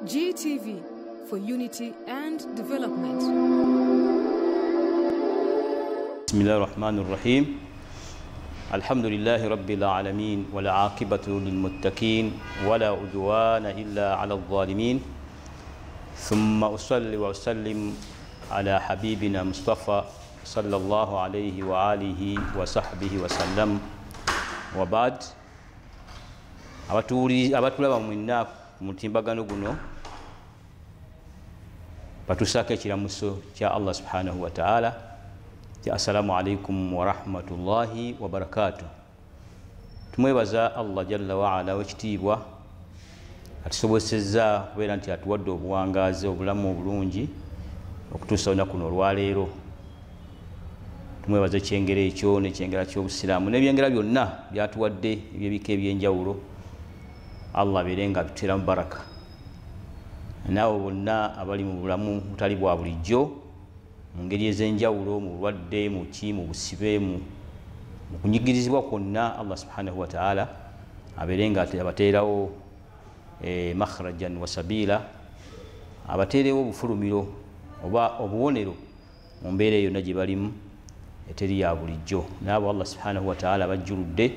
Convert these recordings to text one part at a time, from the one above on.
GTV for unity and development. بسم الله الرحمن الرحيم. الحمد لله رب العالمين والعاقبة للمتقين ولا عدوان إلا على الظالمين. ثم أصلي وأسلم على حبيبنا مصطفى صلى الله عليه وآله وصحبه وسلم. وبعد abatulaba mwinna mutimbagano guno batusaka ekiramuso kya Allah subhanahu wa ta'ala. Assalamu alaikum wa rahmatullahi wa barakatuh. Tumwebaza Allah jalla wa ala wekitiibwa atusobozesezza kubeera nti atuwadde obuwangazi obulamu obulungi okutuusa olunaku luno olwaleero. Tumwebaza ekyengera ekyo n'ekyengera ky'obusiraamu n'ebyengera byonna byatuwadde ebyebika ebyenjawulo. Allah abeerenga atuteramu baraka. Naawe bonna abali mu bulamu butali bwa bulijjo mu ngeri ez'enjawulo, mu bulwadde, mu ki, mu busibe, mu kunyigirizibwa kwonna, Allah subhanahu wa ta'ala abeerenga abateerawo makhrajan wa sabila, abateerewo obufulumiro oba obuwonero mu mbeera eyo yonna gye balimu eteri ya bulijjo. Naabo Allah subhanahu wa ta'ala bajjuludde,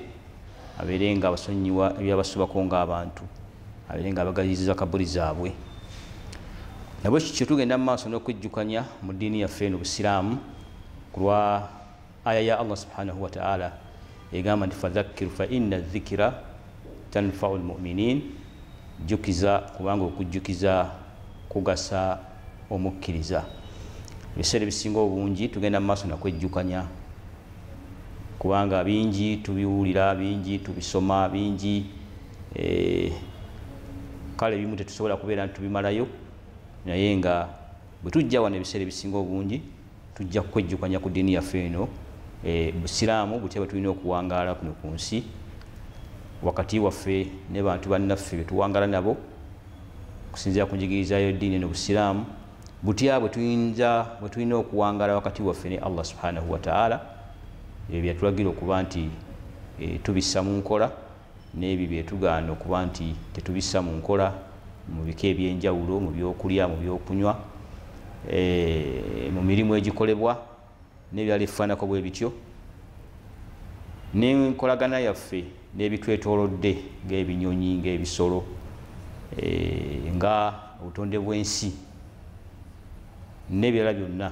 abeerenga abasonyiwa ebyabasubako ng'abantu, abeerenga abagaliziza kabuli zaabwe. Nabwe kikyo tugenda mu maaso n'okwejjukanya mu ddiini yaffe eno Busiraamu ku lwa aya ya Allah subhanahu wa ta'ala egamba nti fadhakkiru fa inna dhikira tanfa'u almu'minin. Jjukiza kubanga okujjukiza kugasa omukkiriza. Ebiseera ebisinga obungi tugenda mu maaso nakwejjukanya kubanga bingi tubiwulira, bingi tubisoma, bingi kale bimu tetusobola kubeera nti tubimalayo, naye nga bwe tujja wano ebiseera ebisinga obungi tujja kwejjukanya ku ddiini yaffe eno Busiraamu butya bwe tulina okuwangaala kuno ku nsi wakati waffe ne bantu bannaffe be tuwangaala nabo okusinziira ku njigiriza y'eddiini eno Busiraamu, butya bwe tulina okuwangaala wakati waffe ne Allah subhanahu wa ta'ala. Ebyo byatulagira okuba nti tubissa mu nkola, n'ebyo byetugaana okuba nti tetubissa mu nkola mu bika ebyenjawulo, mu byokulya, mu byokunywa, mu mirimu egikolebwa n'ebirala ebifaanako bwe bityo, n'enkolagana yaffe n'ebitwetoolodde ng'ebinyonyi, ng'ebisolo, nga obutonde bw'ensi n'ebirala byonna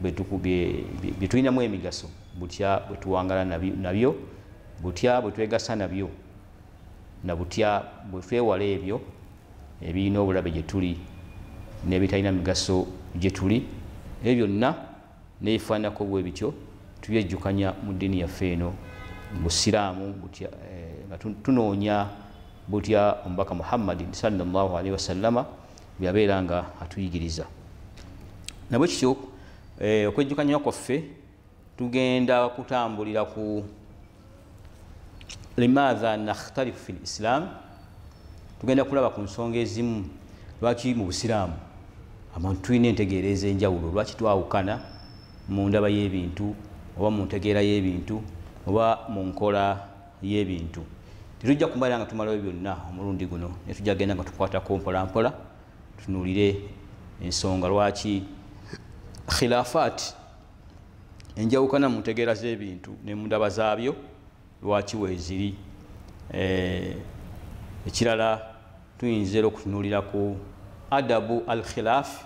bye tulinamu emigaso, butya bwe tuwangala nabyo, butya bwe twegasa nabyo, na butya bwe twewala ebyo ebirina obulabe gye tuli n'ebitalina migaso gye tuli. Ebyo byonna n'ebifaanako bwe bityo tubyejjukanya mu ddiini yaffe eno Busiraamu, nga tunoonya butya omubaka Muhammadin sallallahu alaihi wasallama byabeera nga atuyigiriza. Nabwe kityo okwejjukanya kwaffe tugenda kutambulira ku limaadha nakhtalifu fi lislam. Tugenda kulaba ku nsonga ezimu lwaki mu Busiraamu abantu tulina entegeera ez'enjawulo, lwaki twawukana mu ndaba y'ebintu oba mu ntegeera y'ebintu oba mu nkola y'ebintu. Tetujja kumala nga tumalayo byonna omulundi guno, naye tujja genda nga tukwatako mpola mpola tunuulire ensonga lwaki khilaafaati, enjawukana mu ntegeera z'ebintu ne mu ndaba zaabyo lwaki weeziri. Ekirala tuyinza okutunuulira ku adabu al khilaaf,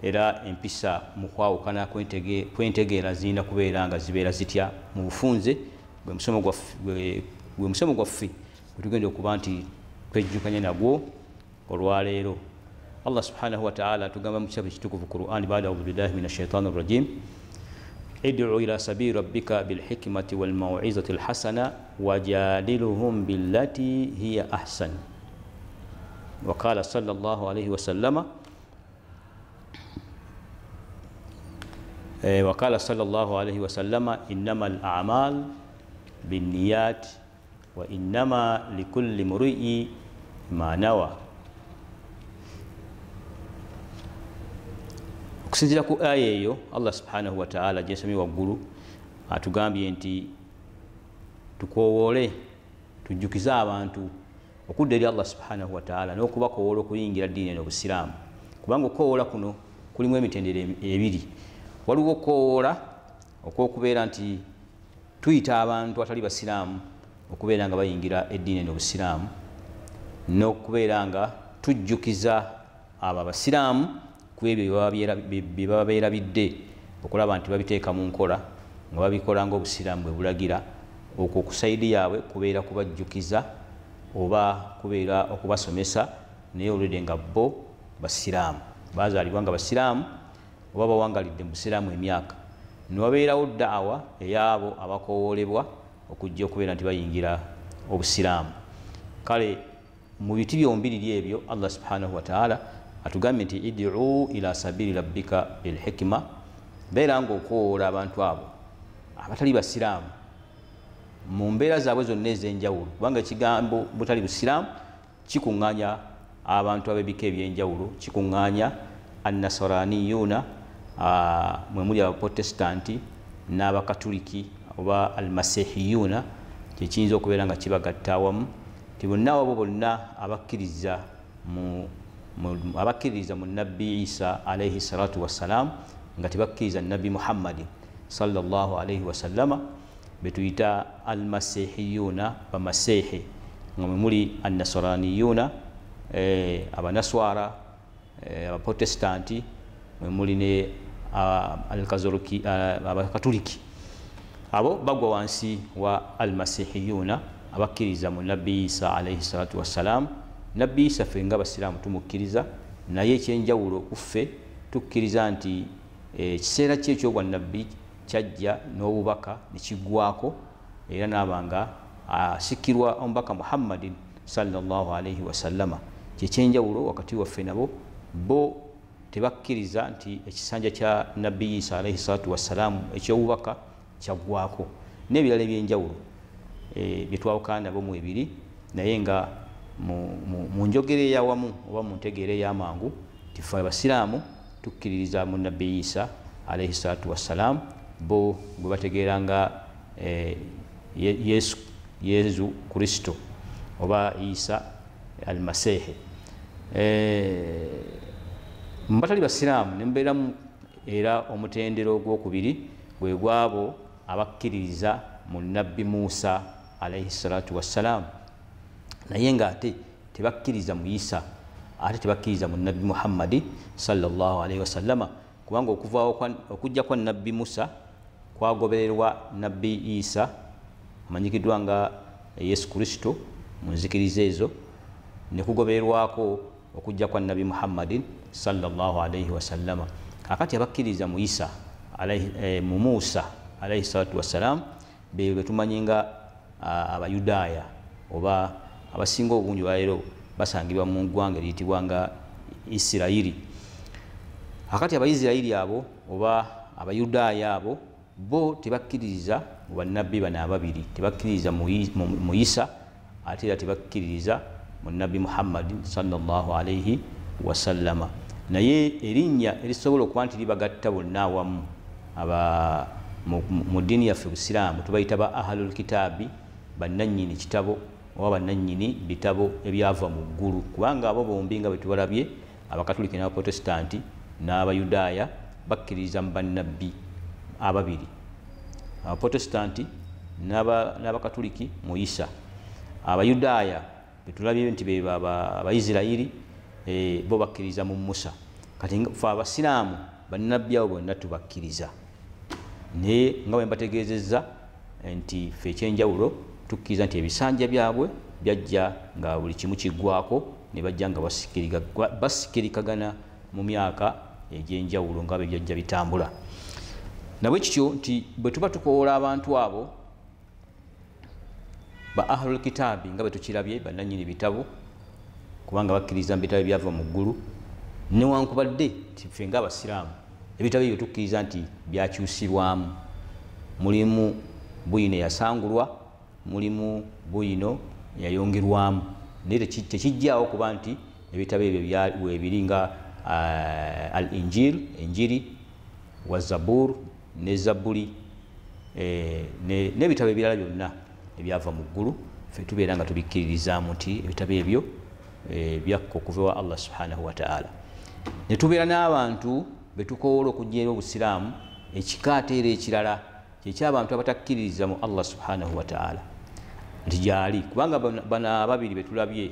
era empisa mu kwawukana kw'entegeera zirina kubeera nga zibeera zitya mu bufunze. Gwe musomo gwaffe gwe tugenda okuba nti twejjukanye nagwo olwaleero. Allah subhanahu wa ta'ala tugamba mu kitabu ekitukuvu Qur'an baada a'udhu billahi minash shaitani rrajim, id'u ila sabili rabbika bil hikmati wal maw'izati al hasana wajadiluhum billati hiya ahsan. Wa qala sallallahu alayhi wa sallama innamal a'mal binniyat wa innama likulli imri'in ma nawa. Okusinziira ku aya eyo Allah subhanahu wa ta'ala gyesomye waggulu atugambye nti tukowole tujjukize abantu okudda eri Allah subhanahu wa ta'ala n'okubakoowola okuyingira ddiini eno obusiraamu kubanga okukoowoola kuno kulimu emitendera ebiri waliwo okukoowoola okw'okubeera nti tuyita abantu atali basiraamu okubeera nga bayingira eddiini eno obusiraamu n'okubeera nga tujjukiza abo abasiraamu ku ebyo bye baba beerabidde okulaba nti babiteeka mu nkola nga babikola ng'obusiraamu bwe bulagira okwo ku sayidi yaabwe kubeera kubajjukiza oba kubeera okubasomesa naye olwedde nga bo basiraamu bazaalibwa nga basiraamu oba bawangalidde mu busiraamu emyaka newabeerawo daawa ey'abo abakoowoolebwa okujja okubeera nti bayingira obusiraamu kale mu biti byombiriri ebyo Allah subhanahu wa ta'ala atugambye nti id'u ila sabili rabbika bilhikma beera ng'okoowoola abantu abo abatali basiraamu mu mbeera zaabwe zonna ez'enjawulo kubanga ekigambo butali busiraamu kikuŋŋaanya abantu ab'ebika eby'enjawulo kikuŋŋaanya annasaraniyuuna mwe muli abaprotestanti n'abakatuliki oba almasihiyuuna kyekiyinza okubeera nga kibagatta awamu ti bonna abo bonna abakkiririza mu nabbi Isa alayhi salatu wassalam nga tebakkiriza nabbi Muhammadin sallallahu alayhi wasallama betuyita almasihiyuuna bamasehe nga mwe muli annasaraniyuuna abanaswara abaprotestanti mwe muli ne abakatuliki abo bagwa wansi wa almasihiyuuna abakkiriza mu nabbi Isa alayhi salatu wassalam nabbi Isa ffe nga basiraamu tumukkiriza naye ekyenjawulo kuffe tukkiriza nti ekiseera kye ekyobwannabbi kyajja n'obubaka ne kiggwako era n'abanga asikkirwa omubaka Muhammadin sallallahu alayhi wasallama kyekyenjawulo wakati waffe nabo bo tebakkiriza nti ekisanja kya nabbi Isa alayhi salatu wassalamu ekyobubaka kyaggwako n'ebirala ebyenjawulo bye twawukana nabo mu ebiri naye nga mu njogera eyawamu oba mu ntegeera ey'amangu tife abasiraamu tukkiririza mu nabbi Isa alayhi salatu wassalamu bo gwe bategeera nga Yesu Kristo oba Isa almasehe mbatali basiraamu nembeeramu era omutendero ogwokubiri gwe gwabo abakkiririza mu nabbi Musa alayhi salatu wassalamu naye nga ate tebakkiriza mu Isa ate tebakkiriza mu nabbi Muhammadi sallallahu alayhi wasallama kubanga okujja kwa nabbi Musa kwagobererwa nabbi Isa amanyikiddwa nga Yesu Kristo mu nzikiriza ezo ne kugobererwako okujja kwa nabbi Muhammadin sallallahu alayhi wasallama kakati abakkiriza mu Isa mu Musa alayhi salatu wassalam be tumanyi nga abayudaaya oba abasinga obungi leero basangibwa mu ggwanga eriyitibwa nga Isirayiri akati abayisirayiri abo oba abayudaaya abo bo tebakkiririza mu bannabbi bano ababiri tebakkiririza mu Isa ate era tebakkiririza mu nabbi Muhammadin sallallahu alayhi wasallama naye erinnya erisobola okuba nti libagatta bonna awamu mu ddiini yaffe busiraamu tubayita ba ahlul kitaabi bannannyini kitabo oba bannannyini bitabo ebyava mu ggulu kubanga abo bombi nga bwe tubalabye abakatuliki n'abaprotestanti n'abayudaaya bakkiririza mu bannabbi ababiri abaprotestanti n'abakatuliki mu Isa abayudaaya betulabye nti be abayisirayiri bo bakkiriza mu Musa kati fe abasiraamu bannabbi abo bonna tubakkiriza naye nga bwe mbategeezezza nti fe ekyenjawulo tukkiriza nti ebisanja byabwe byajja nga buli kimu kiggwako ne bajja nga basikirikagana mu myaka egy'enjawulo nga bwe byajja bitambula nabwe kityo nti bwe tuba tukoola abantu abo ba ahlul kitaabi nga bwe tukirabye bannannyini bitabo kubanga bakkiriza mu bitabo ebyava mu ggulu newankubadde tife nga abasiraamu ebitabo ebyo tukkiriza nti byakyusirwamu mulimu buyino yasangulwa mulimu buyino yayongerwamu naye tekijjaawo kuba nti ebitabo ebyo weebiri nga al enjiri wa zabur ne zabuli n'ebitabo ebirala byonna ebyava mu ggulu ffe tubeera nga tubikkiririzaamu nti ebitabo ebyo byakka okuva wa Allah subhanahu wa ta'ala. Ne tubeera n'abantu betukoola okujja eri obusiraamu ekikaate era ekirala kyeky'abantu abatakkiririza mu Allah subhanahu wa ta'ala nti gyali, kubanga bano ababiri betulabye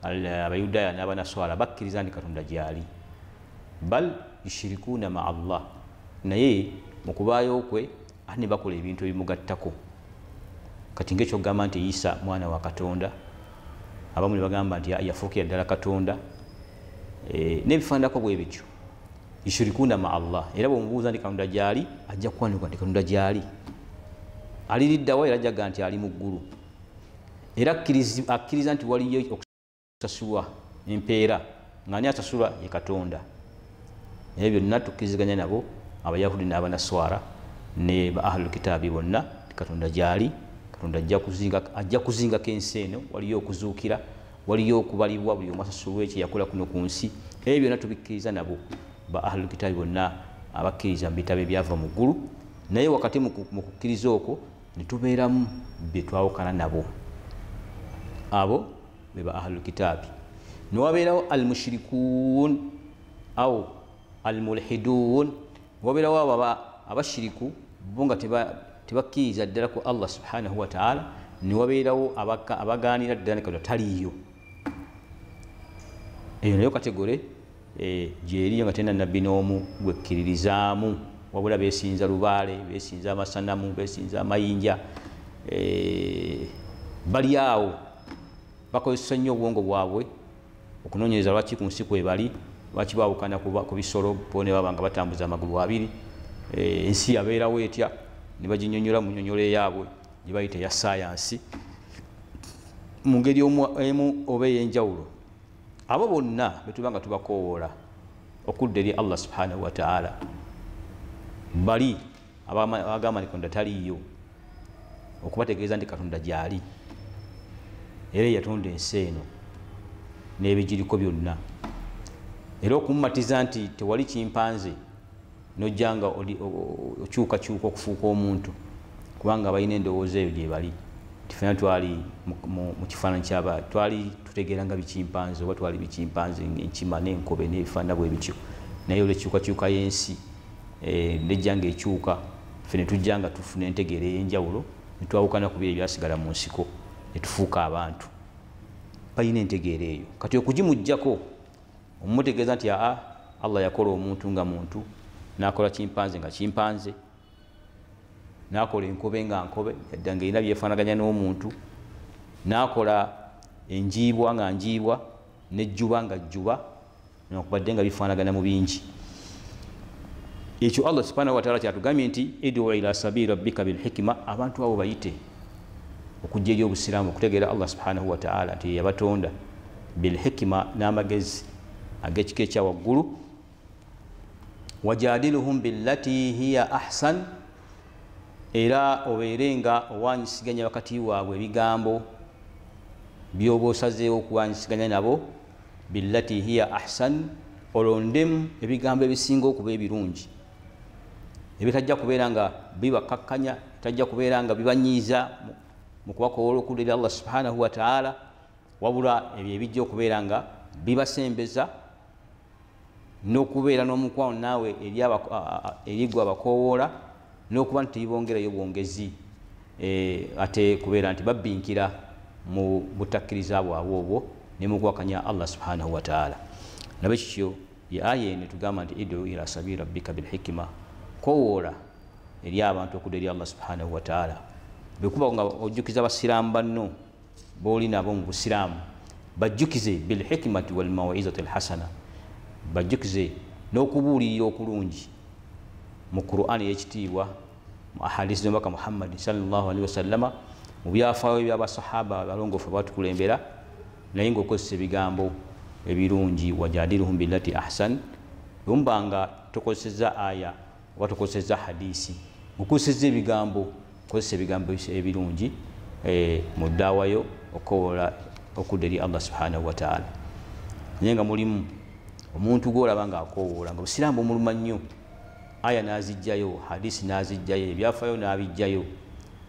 abayudaaya n'abanaswala bakkiriza nti Katonda gyali, bal yushirikuuna ma Allah, naye mu kubaayo kwe ate ne bakola ebintu ebimugattako. Kati ng'ekyogamba nti Isa mwana wa Katonda, abamu ne bagamba nti yafuukira ddala Katonda, n'ebifaananako bwe bityo. Yushirikuuna ma Allah, era bw'omubuuza nti Katonda gyali ajja kukwanirwa nti Katonda gyali, aliriddawo era ajjaga nti ali mu ggulu, era akkiriza nti waliyo okusasulwa empeera ng'ani asasulwa ye Katonda. Ebyo byonna tukkiriziganya nabo Abayahudi n'Abanaswara ne ba ahlul kitaabi bonna Katonda gyali. Katonda ajja kuzingako ensi eno, waliyo okuzuukira, waliyo okubalibwa, buli omu asasulwa ekyo yakola kuno ku nsi. Ebyo byonna tubikkiriza nabo ba ahlul kitaabi bonna abakkiriza mu bitabo ebyava mu ggulu. Naye wakati mu kukkiriza okwo ne tubeeramu be twawukana nabo, abo be ba ahlul kitaabi. Ne wabeerawo almushrikuun aw almulhiduun, wabeerawo abo abashiriku bo nga tebakkiriza ddala ku Allah subhanahu wa ta'ala, ne wabeerawo abagaanira ddala Katonda taliiyo. Eyo nayo kategore gyeriyo nga tena nabbi n'omu gwekkiririzaamu, wabula beesinza lubaale, beesinza amasanamu, beesinza amayinja, bali awo bakozesa nnyo obwongo bwabwe okunoonyereza lwaki ku nsi kwe bali, lwaki baawukana ku bisolo, bo ne baba nga batambuza amagulu abiri, ensi yabeerawo etya, ne baginyonnyola mu nnyonnyola eyaabwe gye bayita eya saayansi mu ngeri emu oba ey'enjawulo. Abo bonna betuba nga tubakoowoola okudda eri Allah subhanahu wa ta'ala, bali abagamba nti Katonda taliiyo, okubategeeza nti Katonda gyali era yatonda ensi eno n'ebigiriko byonna, era okumumatiza nti tewali kimpanze nojjanga okyukakyuka okufuuka omuntu, kubanga balina endowooza eyo gye bali. Tifena twali mu kifaananyi ky'aba twali tutegeera nga bikimpanze, oba twali bikimpanze enkima n'enkobe n'ebifaanana bwe bityo, naye olw'ekyukakyuka y'ensi nejjanga ekyuka, ffe ne tujja nga tufuna entegeera ey'enjawulo, ne twawukana ku biro ebyasigala mu nsiko ne tufuuka abantu. Balina entegeera eyo. Kati okugimuggyako omumutegeeza nti Allah yakola omuntu nga muntu, n'akola kimpanze nga kimpanze, n'akola enkobe nga nkobe, yadda ng'erina byefaanaganya n'omuntu, n'akola enjiibwa nga njiibwa, n'ejjuba nga jjuba, newankubadde nga bifaanagana mu bingi. Ekyo Allah subhanahu wa ta'ala kyatugambye nti id'u ila sabili rabbika bilhikma, abantu abo bayite okujja eri obusiraamu, okutegeera Allah subhanahu wa ta'ala nti yabatonda bilhikma, n'amagezi ag'ekika ekya waggulu. Wajadiluhum billati hiya ahsan, era obeere nga owanyisiganya wakati waabwe ebigambo byoba osazeewo okuwanyisiganya nabo, billati hiya ahsan, olondemu ebigambo ebisinga okuba ebirungi, ebitajja kubeera nga bibakakkanya, bitajja kubeera nga bibanyiiza mu kubakoola okudda eri Allah subhanahu wa ta'ala, wabula ebyo ebijja okubeera nga bibasembeza n'okubeera n'omukwano naawe eri gwe abakoowoola, n'okuba nti tebongerayo bwongezi, ate kubeera nti babbinkira mu butakkiriza bwabwe obwo ne mu kuwakanya Allah subhanahu wa ta'ala. Nabo ekyo ye aya eno tugamba nti id'u ila sabili rabbika bilhikma, koowoola eri abantu okudda eri Allah subhanahu wa ta'ala. Bwekuba nga ojjukiza basiraamu banno booli nabo mu busiraamu, bajjukize bilhikmati wal maw'izati alhasana, bajjukize n'okubuulirira okulungi mu Qur'ani y'ekitiibwa, mu ahadisi z'omubaka Muhammad sallallahu alaihi wasallama, mu byafaayo by'abasahaba abalongoofu abatukulembera, naye ng'okozesa ebigambo ebirungi. Wajadiluhum billati ahsan, bw'omuba nga tokozesezza aya oba tokozesezza hadisi, okozesezza ebigambo, kozesa ebigambo ebirungi mu ddaawayo okoola okudda eri Allah subhanahu wa ta'ala. Naye nga mulimu omuntu gw'olaba ng'akoowoola nga busiraamu omuluma nnyo, aya n'azijjayo, hadisi n'azijjayo, ebyafaayo n'abijjayo,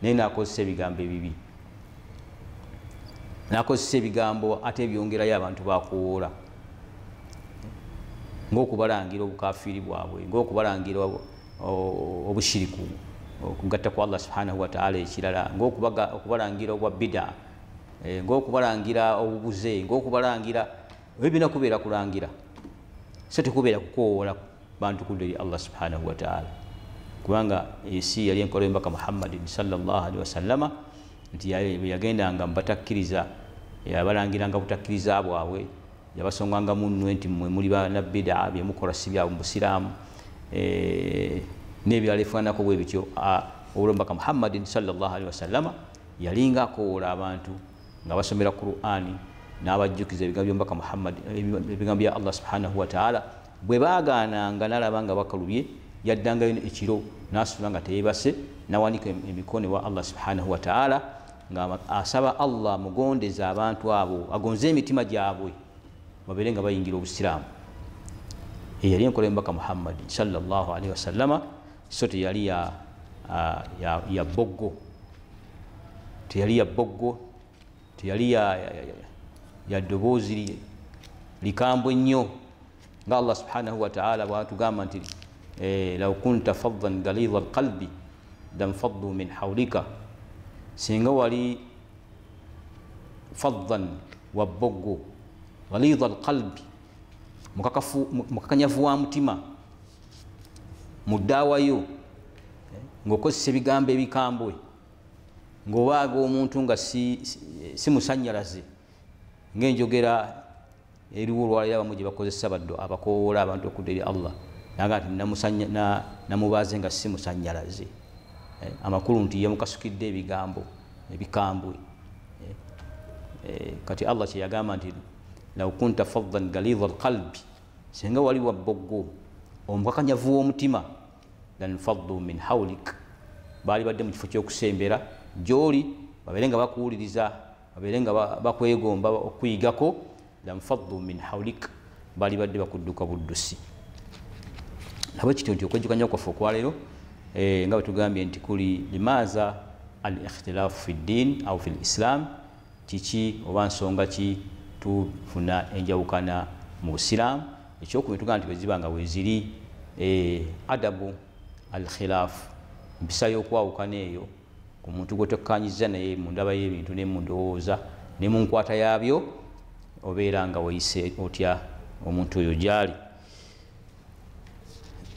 naye n'akozesa ebigambo ebibi, nakozesa ebigambo ate byongerayo abantu bakoola ng'okubalangira obukafiri bwabwe, ng'okubalangira obushiriku, okugatta kwa Allah subhanahu wa ta'ala ekirala, ng'okubalangira obwa bid'a, ng'okubalangira obubuze, ng'okubalangira ebyo bina kubeera kulangira, so tekubeera kukoola bantu kudda eri Allah subhanahu wa ta'ala, kubanga ensi yali enkola y'omubaka Muhammadin sallallahu alaihi wasallama nti yagendanga mubatakkiriza, yabalangiranga butakkiriza bwabwe, yabasonganga munwe nti mmwe muli bana bid'a, byemukola si bya busiraamu, n'ebirala ebifaananako bwe bityo. Olw'omubaka Muhammadin sallallahu alaihi wasallama yalinga akoola abantu nga basomera Qur'ani n'abajjukiza ebigambo by'omubaka Muhammad, ebigambo bya Allah subhanahu wa ta'ala. Bwe baagaananga n'alaba nga bakalubye, yaddangayo ekiro n'asula nga teyeebase, n'awanika emikono ewa Allah subhanahu wa ta'ala nga asaba Allah mugondeza abantu abo, agonze emitima gyabwe babeere nga bayingira obusiraamu. Eyali enkola y'omubaka Muhammad sallallahu alaihi wasallama, so teyali ya boggo, teyali ya boggo, teyali ya ddoboozi likambwe nnyo nga Allah subhanahu wa ta'ala bw'atugamba nti law kunta faddan galidha alqalbi lanfaddu min hawlika, singa wali faddan wa boggo galidha alqalbi, mukakanyavu wa mutima, muddaawayo ng'okozesa ebigambo ebikambwe, ng'obaaga omuntu nga si musannyalaze, ng'enjogera eriwo olwaleero abamu gye bakozesa baddo abakoowola abantu okudda eri Allah, naga nti namubaaze nga si musannyalaze, amakulu nti yamukasukidde ebigambo ebikambwe. Kati Allah kye yagamba nti law kunta faddan galidha alqalbi, singa wali wa boggo omukakanyavu w'omutima, lanfaddu min hawlik, baali badde mu kifo ky'okusembera gy'oli, babeere nga bakuwuliriza, babeere nga bakwegomba okuyigako, lanfaddu min hawlik, baali badde bakudduka buddusi. Nabwe kityo nti okwejjukanya kwaffe okwaleero nga bwe tugambye nti kuli limaza al ikhtilaafu fi ddiin au fi lislam, kiki oba nsonga ki tufuna enjawukana mu busiraamu. Ekyokubiri tugamba nti bwe ziba nga weeziri adabu al khilaafu, mpisa y'okwawukana eyo ku muntu gw'otokkanyiza naye mu ndaba y'ebintu ne mu ndowooza ne mu nkwata yaabyo, obeera nga weyise otya omuntu oyo gy'ali.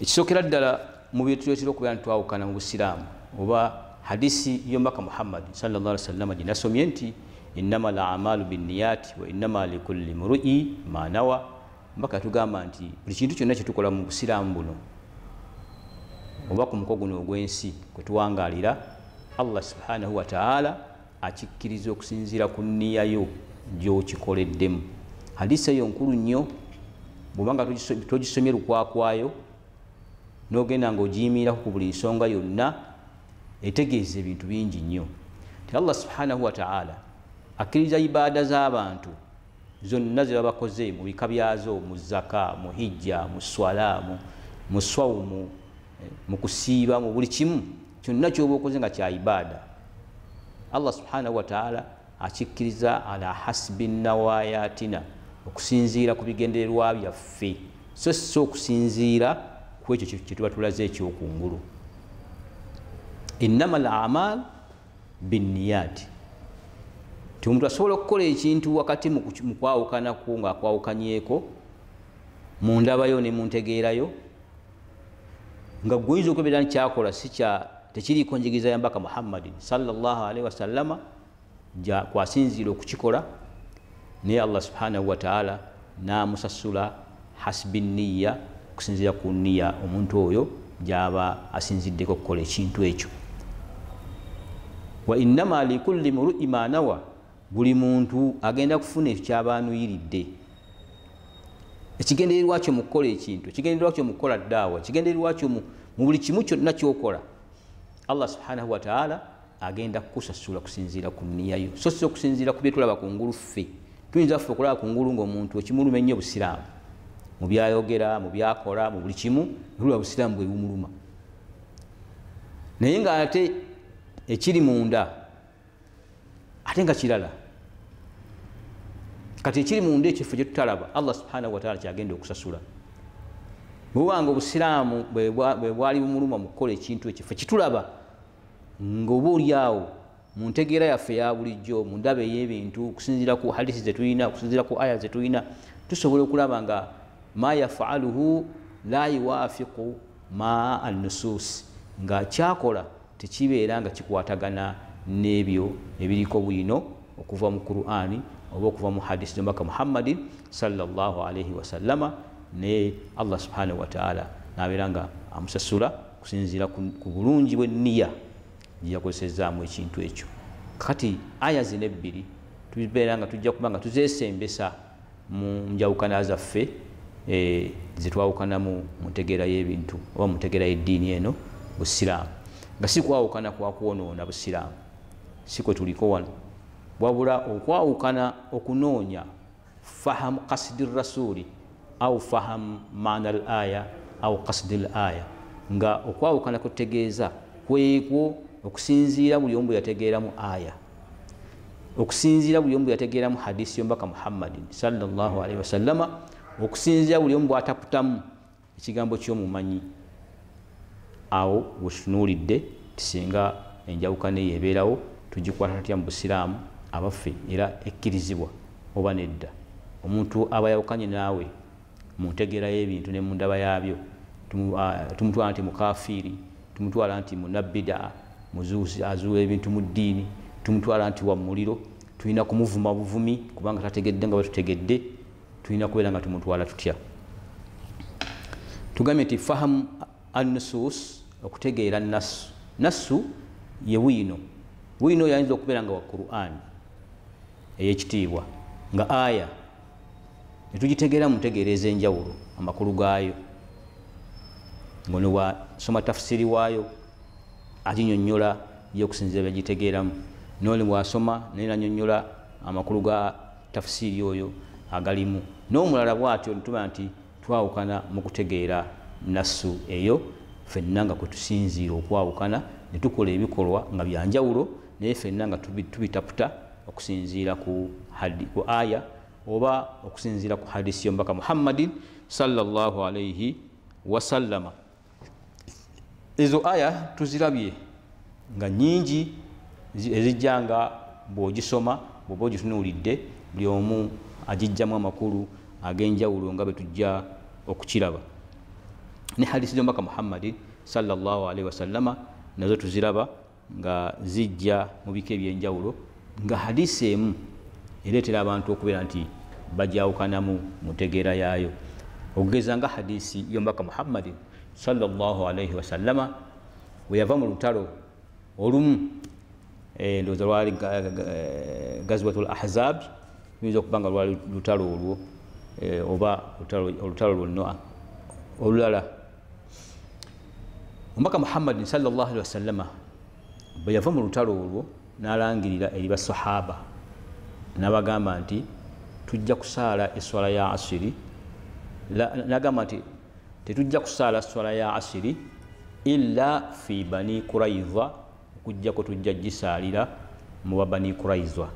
Ekisookera ddala mu byetuleetera okubeera nti twawukana mu busiraamu oba hadisi y'omubaka Muhammad sallallahu alaihi wasallam gye nasomye nti innama al amalu binniyati wa innama likulli mru'i ma nawa. Mbaka tugamba nti buli kintu kyonna kye tukola mu busiraamu buno oba ku muko guno ogw'ensi kwe tuwangaalira, Allah subhanahu wa ta'ala akikkiriza okusinziira ku nniya yo gy'okikoleddemu. Hadisi eyo nkulu nnyo, bw'obanga togisomye lukwakwayo n'ogenda ng'ogiyimirako ku buli nsonga yonna, etegeeza ebintu bingi nnyo. Ti Allah subhanahu wa ta'ala akkiriza ibaada z'abantu zonna ze babakoze mu bika byazo, mu zaka, mu hijja, mu swala, mu swawumu, mu kusiiba, mu buli kimu kyonna ky'oba okoze nga kya ibaada, Allah subhanahu wa ta'ala akikkiriza ala hasbi nawayatina, okusinziira ku bigendererwa byaffe, so okusinziira ku ekyo kye tuba tulaze ekyokungulu. Innama al amal binniyati, ti omuntu asobola okukola ekintu wakati mu kwawukanako ng'akwawukanyeeko mu ndabayo ne mu ntegeerayo, nga guyinza okwebeera nti kyakola tekiriiko njigiriza ya mbaka Muhammadin sallallahu alaihi wasallama kwasinziira okukikola, naye Allah subhanahu wa ta'ala n'amusasula hasbi nniya, okusinziira ku nniya omuntu oyo gy'aba asinziddeko okukola ekintu ekyo. Wa innama likulli mru'i ma nawa, buli muntu agenda kufuna ekyo ky'aba anuyiridde. Ekigendererwa kyo mu kukola ekintu, ekigendererwa kyo mu kukola ddaawa, ekigendererwa kyo mu buli kimu kyonna ky'okola, Allah subhanahu wa ta'ala agenda kukusasula kusinziira ku nniya yo, so si okusinziira ku bye tulaba kungulu ffe. Tuyinza ffe okulaba kungulu ng'omuntu ekimuluma ennyo busiraamu, mu byayogera, mu byakola, mu buli kimu tulaba busiraamu bwe bumuluma, naye ng'ate ekiri munda ate nga kirala. kati ekiri munda ekifo gye tutalaba Allah subhanahu wa ta'ala kyagenda okusasula. Bwewanga obusiraamu bwe bwali bumuluma mu kukola ekintu ekifo kitulaba ng'oba oliawo mu ntegeera yaffe ya bulijjo mu ndaba ey'ebintu okusinziira ku hadisi ze tulina okusinziira ku aya ze tulina tusobola okulaba nga ma yafaaluhu la yuwafiqu ma an-nusus nga kyakola tekibeera nga kikwatagana n'ebyo ebiriko bwino okuva mu Qur'ani oba okuva mu hadisi z'omubaka Muhammadin sallallahu alayhi wa sallama ne Allah subhanahu wa ta'ala nabeera nga amusasula kusinziira ku bulungi bw'enniya gye yakozesezaamu ekintu ekyo. Kati aya zino ebbiri tubeera nga tujja kuba nga tuzeesembesa mu njawukana zaffe ze twawukanamu mu ntegeera y'ebintu oba mu ntegeera y'eddiini eno busiraamu, nga si kwawukana kwa kwonoona busiraamu, si kwe tuliko wano, wabula okwawukana okunoonya fahamu qasdi rasuli au fahamu maana al aya au qasdi al aya, nga okwawukana kutegeeza kwekwo okusinziira buli omu bwe yategeeramu aya, okusinziira buli omu bwe yategeeramu hadisi y'omubaka Muhammadin sallallahu alaihi wasallama, okusinziira buli omu bw'ataputamu ekigambo ky'omumanyi. Awo wetutunuulidde tisinga enjawukana eyo ebeerawo tugikwata tutya mu busiraamu abaffe era ekkirizibwa oba nedda. Omuntu aba yawukanye naawe mu ntegeera y'ebintu ne mu ndaba yaabyo tumutwala nti mukafiiri, tumutwala nti munabbidaa, muzuuzi azuula ebintu mu ddiini, tumutwala nti wa muliro, tulina kumuvuma buvumi kubanga tategedde nga bwetutegedde, tulina kubeera nga tumutwala tutya. Tugambye nti fahamu an-nusus, okutegeera nassu. Nassu ye bwino, bwino yayinza okubeera nga wa Qur'an ey'ekitiibwa, nga aya netugitegeera mu ntegeera ez'enjawulo amakulu gaayo, ngono wasoma tafsiri waayo aginyonnyola ye okusinziira byagitegeeramu, n'oli bwasoma naye nanyonnyola amakulu ga tafsiri oyo agalimu, n'omulala bw'atyo nituba nti twawukana mu kutegeera nassu eyo ffenna nga kwe tusinziira okwawukana ne tukola ebikolwa nga byanjawulo naye ffenna nga tubitaputa okusinziira ku aya oba okusinziira ku hadisi y'omubaka Muhammadin sallallahu alayhi wasallama. Ezo aya tuzirabye nga nyingi ezijja nga bw'ogisoma bw'oba ogitunuulidde buli omu agijjamu amakulu ag'enjawulo nga bwe tujja okukiraba. Ne hadisi z'omubaka Muhammadin sallallahu alayhi wasallama nazo tuziraba nga zijja mu bika eby'enjawulo, nga hadisi emu ereetera abantu okubeera nti bajawukanamu mu ntegeera yaayo. Okugeza nga hadisi y'omubaka Muhammadin sallallahu alayhi wasallama we yava mu lutalo olumu, ndowooza lwali gazwatul ahzab, luyinza okuba nga lwali lutalo olwo oba olutalo lwonna olulala. Omubaka Muhammadin sallallahu alayhi wasallama bwe yava mu lutalo olwo n'alangirira eri basahaba n'abagamba nti tujja kusaala eswala ya asiri, n'agamba nti tetujja kusaala swala ya asiri illa fi bani Quraiza, okujjako tujja gisaalira mu babani Quraiza.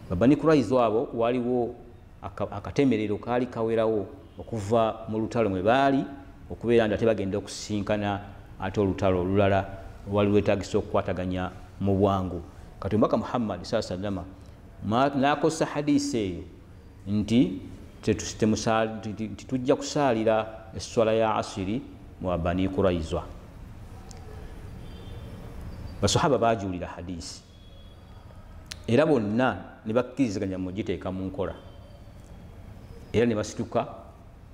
Babani Quraiza abo waliwo akatemerero kaali kawerawo okuva mu lutalo mwe baali okubeera nti bagenda okusisinkana ate olutalo olulala wali lwetaagisa okukwataganya mu bwangu. Kati omubaka Muhammad sallallahu alayhi wasallama n'akozesa hadisi eyo nti tujja kusaalira eswala ya asiri mu Bani Quraiza. Basahaba bajuulira hadisi era bonna ne bakkiriziganya mu giteeka mu nkola, era ne basituka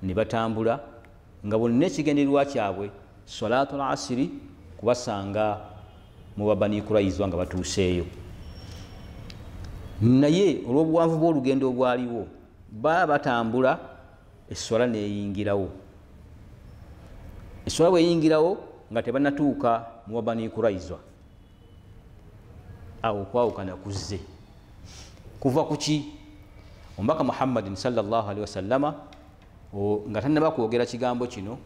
ne batambula nga bonna ekigendererwa kyabwe salaatul asiri kubasanga mu Bani Quraiza nga batuuseeyo. Naye olw'obuwanvu bw'olugendo obwaliwo baba batambula, eswala neyingirawo. Eswala bweyingirawo nga tebannatuuka mu Bani Quraiza, awo okwawukana kuzze. Kuva ku ki? Omubaka Muhammadin sallallahu alaihi wasallama nga tannaba kwogera kigambo kino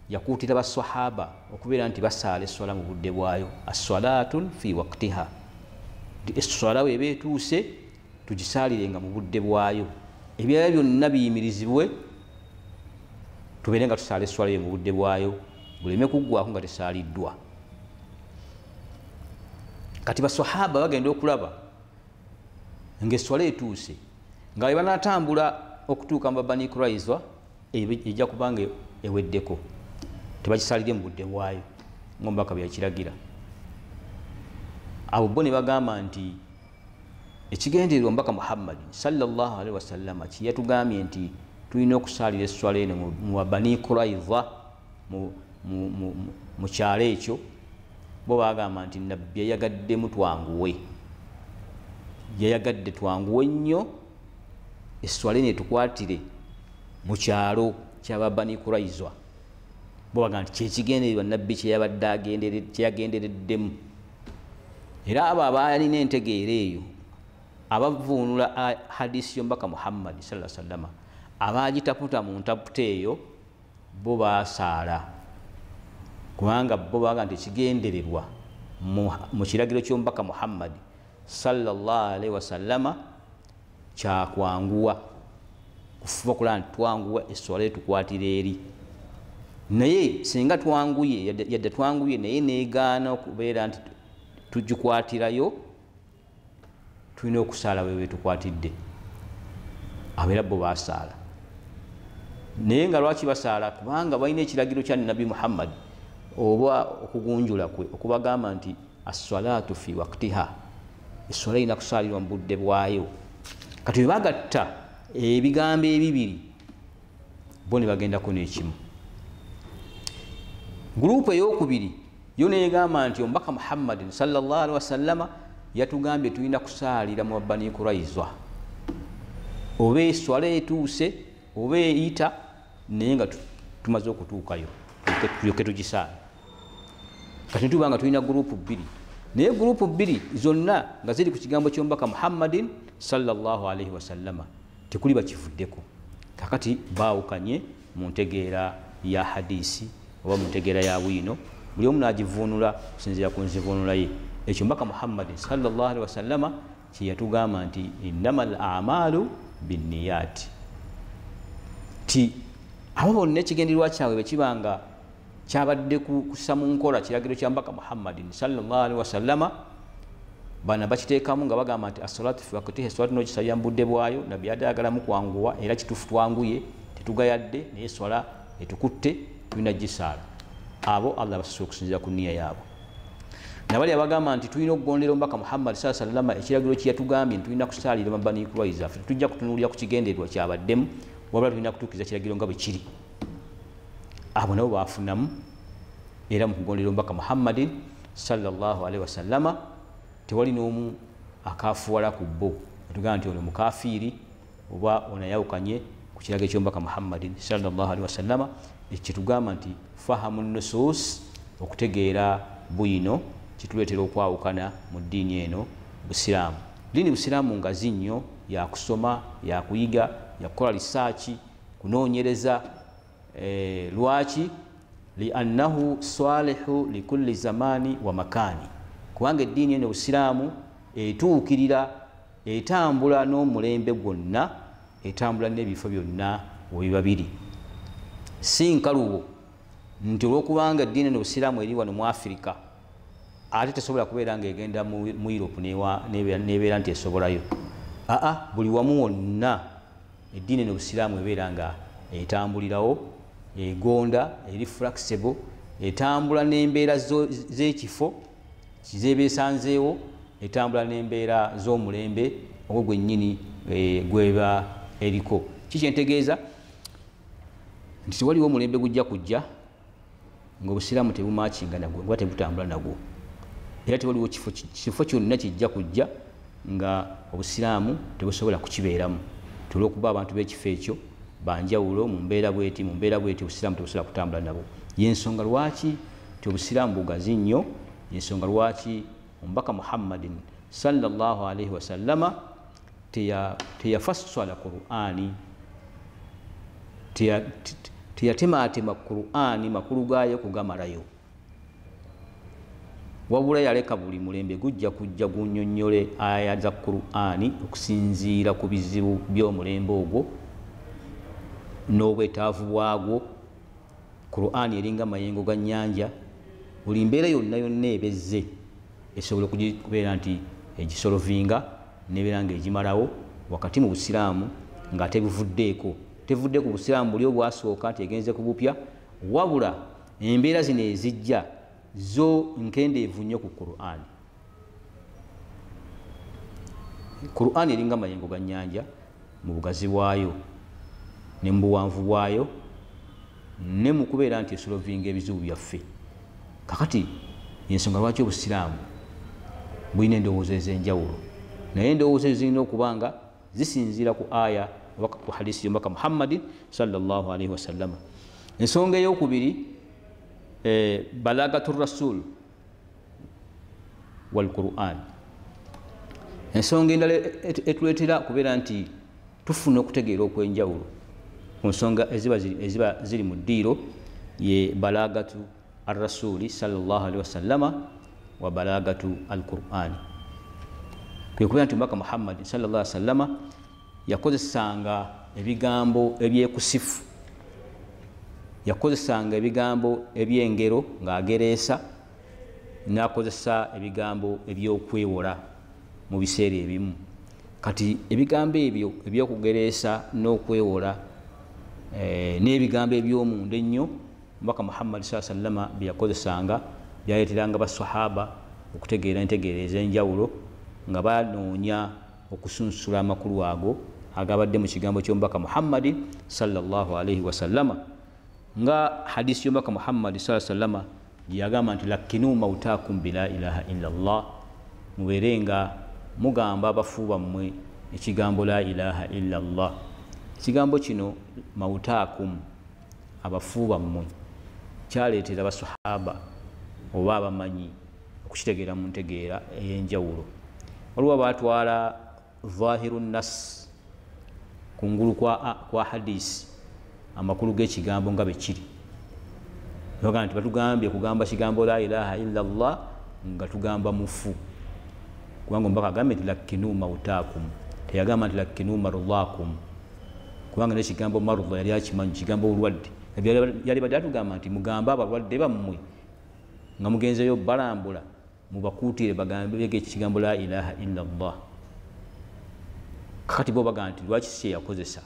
yakuutira basahaba okubeera nti basaala eswala mu budde bwayo, as-salaatu fi waqtiha. Eswala bw'eba etuuse tugisaalirenga mu budde bwayo, ebirala byonna biyimirizibwe tubeere nga tusaala esswala eyo mu budde bwayo buleme kuggwako nga tesaaliddwa. Kati basahaba bagenda okulaba ng'esswala etuuse nga bwe banatambula okutuuka mu Bani Quraiza ejja kubanga eweddeko tebakisalire mu budde bwayo ng'omubaka bwe yakiragira. Abo bo ne bagamba nti ekigendererwa omubaka Muhammad sallallahu alaihi wasallam kye yatugambye nti tulina okusaalira esswala eno mu Bani Quraiza mu kyalo ekyo. Bo bagamba nti nabbi yayagaddemu twanguwe, yayagadde twanguwe nnyo esswala eno etukwatire mu kyalo ky'aba Bani Quraiza. Bo bagamba nti kyekigendererwa nabbi kyeyagendereddemu. Era abo abalina entegeera eyo abavuunula hadisi y'omubaka Muhammad sallallahu alaihi wasallam abagitaputa mu ntaputa eyo bo basaala, kubanga bo baga nti ekigendererwa mu kiragiro ky'omubaka Muhammad sallallahu alaihi wasallama kyakwanguwa kufuba kulaba nti twanguwa esswala etukwatira eri. Naye singa twanguye yadde twanguye naye neegaana okubeera nti tugikwatirayo, tulina okusaala wewe tukwatidde. Abeera bo basaala, naye nga lwaki basaala? Kubanga balina ekiragiro kya Nabi Muhammad oba okugunjula kwe okubagamba nti as-salatu fi waqtiha, esswala erina kusaalirwa mu budde bwayo. Kati bwe bagatta ebigambo ebibiri bo ne bagendako n'ekimu. Gurupu ey'okubiri yo neegamba nti omubaka Muhammad sallallahu alaihi wasallama yatugambye tulina kusaalira mu Bani Quraiza, oba esswala etuuse oba eyita naye nga tumaze okutuukayo tulyoke tugisaala. Kati tuba nga tulina gurupu bbiri, naye gurupu bbiri zonna nga ziri ku kigambo ky'omubaka Muhammadin sallallahu alaihi wasallama tekuli bakivuddeko. Kakati baawukanye mu ntegeera ya hadisi oba mu ntegeera ya bwino, buli omu n'agivuunula okusinziira ku nzivuunula ye. Ekyo omubaka Muhammad sallallahu alaihi wasallama kye yatugamba nti innamal a'malu binniyati, ti abo bonna ekigendererwa kyabwe bwe kibanga kyabadde kussa mu nkola kiragiro kya omubaka Muhammad sallallahu alaihi wasallama, bana bakiteekamu nga bagamba nti as-salatu fi waqtiha, esswala tulina ogisalira mu budde bwayo. Nabbi yadagalamu kwanguwa, era kituufu twanguye tetugayadde, naye esswala etukutte tulina gisaala. Abo Allah basasula okusinziira ku nniya yaabwe. Nabali abagamba nti tulina okugondera omubaka Muhammad sallallahu alaihi wasallama ekiragiro kye yatugambye nti tulina kusaalira mu Bani Quraiza, ffe tujja kutunuulira ku kigendererwa kyabaddemu, wabula tulina kutuukiriza kiragiro nga bwe kiri. Abo nabo baafunamu era mu kugondera omubaka Muhammad sallallahu alaihi wasallama tewali n'omu akaafuwala ku bo atugamba nti ono mukafiiri oba ono yawukanye ku kiragiro ky'omubaka Muhammad sallallahu alaihi wasallama. Ekyo tugamba nti fahamu nusus, okutegeera bwino kituleetera okwawukana mu ddiini eno Busiraamu. Ddiini Busiraamu ngazi nnyo, yakusoma, yakuyiga, yakukola risaaki, kunoonyereza. Lwaki? Liannahu salihu likulli zamani wa makani, kubanga eddiini eno Busiraamu etuukirira, etambula n'omulembe gwonna, etambula n'ebifo byonna we biba biri. Si nkalubo nti olwokubanga eddiini eno Busiraamu eri wano mu Afirika ate tesobola kubeera ng'egenda mu Europe nebeera nti esobolayo. Buli wamu wonna eddiini eno Busiraamu ebeera nga etambulirawo, egonda, eri flexible, etambula n'embeera z'ekifo kizeebeesanzeewo, etambula n'embeera z'omulembe ogwo gwennyini gweba eriko. Kikyentegeeza nti tewaliwo omulembe gujja kujja ng'Obusiraamu tebumakinga nagwo oba tebutambula nagwo, era tewaliwo kifo kyonna kijja kujja nga Obusiraamu tebusobola kukibeeramu. Olw'okuba abantu b'ekifo ekyo banjawulo mu mbeera bweti Obusiraamu tebusobola kutambula nabo. Yensonga lwaki ti Obusiraamu bugazi nnyo, yensonga lwaki omubaka Muhammadin sallallahu alaihi wasallama teyafassala Qur'ani, teyatemaatema Qur'ani makulu gaayo kugamalayo. wabula yaleka buli mulembe gujja kujja gunnyonnyole aya za Qur'ani okusinziira ku bizibu by'omulembe ogwo n'obwetaavu bwagwo. Qur'ani eringa mayengo ga nnyanja, buli mbeera yonna yonna ebezze esobola okubeera nti egisolovinga nebeera nga egimalawo wakati mu busiraamu nga tebivuddeeko tevudde ku busiraamu buli obwasooka nti egenze ku bupya, wabula embeera zino ezijja zo nkendeevu nnyo ku Qur'ani. Qur'ani eringa mayengo ga nnyanja mu bugazi bwayo ne mu buwanvu bwayo ne mu kubeera nti esolovinga ebizibu byaffe. Kakati ensonga lwaki obusiraamu bulina endowooza ez'enjawulo, naye endowooza ezirina okuba nga zisinziira ku aya oba ku hadisi y'omubaka Muhammadin sallallahu alaihi wasallam. Ensonga ey'okubiri balagatu rasul wal Qur'an. Ensonga endala etuleetera okubeera nti tufuna okutegeera okwenjawulo ku nsonga eziba ziri mu ddiiro ye balagatu ar-rasuli sallallahu alaihi wasallama wa balagatu al-Qur'an. Kwe kubeera nti omubaka Muhammad sallallahu alaihi wasallama yakozesanga ebigambo ebyekusifu, yakozesanga ebigambo ebyengero ng'agereesa, n'akozesa ebigambo ebyokwewola mu biseera ebimu. Kati ebigambo ebyo ebyokugereesa n'okwewola n'ebigambo eby'omunda ennyo omubaka Muhammad sallallahu alaihi wasallama bye yakozesanga byaleeteranga basahaba okutegeera entegeero ez'enjawulo nga banoonya okusunsula amakulu ago agabadde mu kigambo ky'omubaka Muhammad sallallahu alaihi wasallama, nga hadisi y'omubaka Muhammad sallallahu alaihi wasallama gye yagamba nti lakkinu mautaakum bila ilaha illa Allah, mubeere nga mugamba abafu bammwe ekigambo la ilaha illa Allah. Ekigambo kino mautaakum, abafu bammwe, kyaleetera basahaba oba abamanyi okukitegeera mu ntegeera ey'enjawulo. Waliwo baatwala zahiru nas, kungulu kwa hadisi, amakulu g'ekigambo nga bekiri. Baga nti batugambye kugamba kigambo la ilaha illa Allah nga tugamba mufu, kubanga omubaka agambye nti lakkinu mautaakum, teyagamba nti lakkinu marudaakum, kubanga n'ekigambo marudha yali akimanyi kigambo olwadde. Yali badde atugamba nti mugambe abalwadde bammwe nga mugenzeyo balambula mubakuutire bagambe ekigambo la ilaha illa Allah. Kakati bo baga nti lwaki si yakozesa,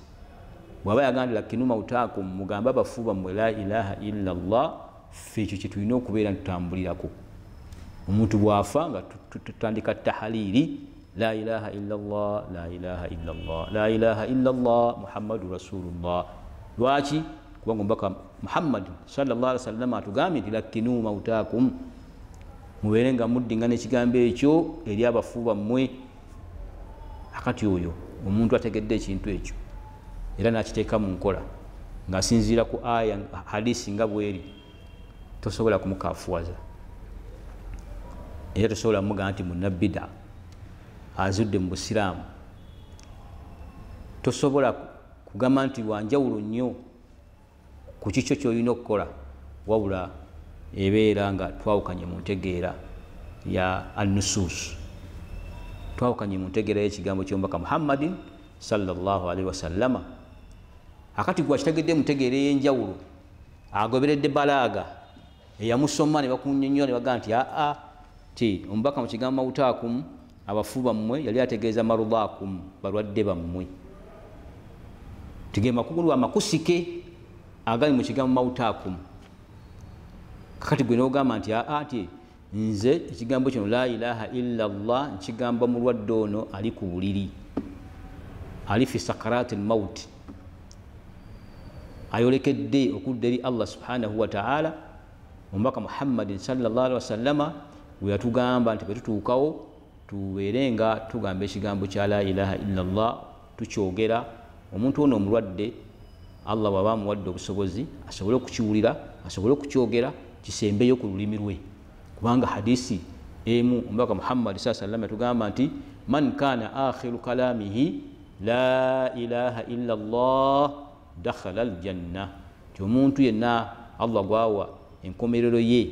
bw'aba yagamba lakkinu mautaakum mugambe abafu bammwe la ilaha illa Allah, ffe ekyo kye tulina okubeera tutambulirako. Omuntu bw'afa nga tutandika tahaliri la ilaha illa Allah, la ilaha illa Allah, la ilaha illa Allah Muhammadu Rasulullah. Lwaki? Kubanga omubaka Muhammad sallallahu alaihi wasallam atugambye nti lakkinu mautaakum, mubeere nga muddinga n'ekigambo ekyo eri abafu bammwe. Akati oyo omuntu ategedde ekintu ekyo era n'akiteeka mu nkola ng'asinziira ku aya hadisi nga bweri, tosobola kumukaafuwaza era tosobola mugamba nti munnabida azudde mu busiraamu. Tosobola kugamba nti wanjawulo nnyo ku kikyo ky'olina okukola, wabula ebeera nga twawukanye mu ntegeera ya an-nusus, twawukanye mu ntegeera y'ekigambo ky'omubaka Muhammadin sallallahu alaihi wasallama. Akati gwe akitegedde mu ntegeera ey'enjawulo, agoberedde balaaga eyamusoma ne bakunnyonnyola ne bagamba nti ti omubaka mu kigambo mautaakum abafu bammwe yali ategeeza marudaakum, balwadde bammwe. Tigema kugulwa amakusike agali mu kigambo mautaakum. Kakati gwe n'ogamba nti ti nze ekigambo kino la ilaha illa Allah nkigamba mulwadde ono ali ku buliri, ali fi sakaraati al-maut, ayolekedde okudda eri Allah subhanahu wa ta'ala. Omubaka Muhammadin sallallahu alaihi wasallama bwe yatugamba nti bwe tutuukawo tubeere nga tugamba ekigambo kya la ilaha illa Allah, tukyogera. Omuntu ono omulwadde Allah bw'aba amuwadde obusobozi asobole okukiwulira, asobole okukyogera, kisembeyo ku lulimi lwe. Kubanga hadisi emu omubaka Muhammad sallallahu alaihi wasallam yatugamba nti man kana akhiru kalamihi la ilaha illa Allah dakhala aljanna, ti omuntu yenna Allah gwawa enkomerero ye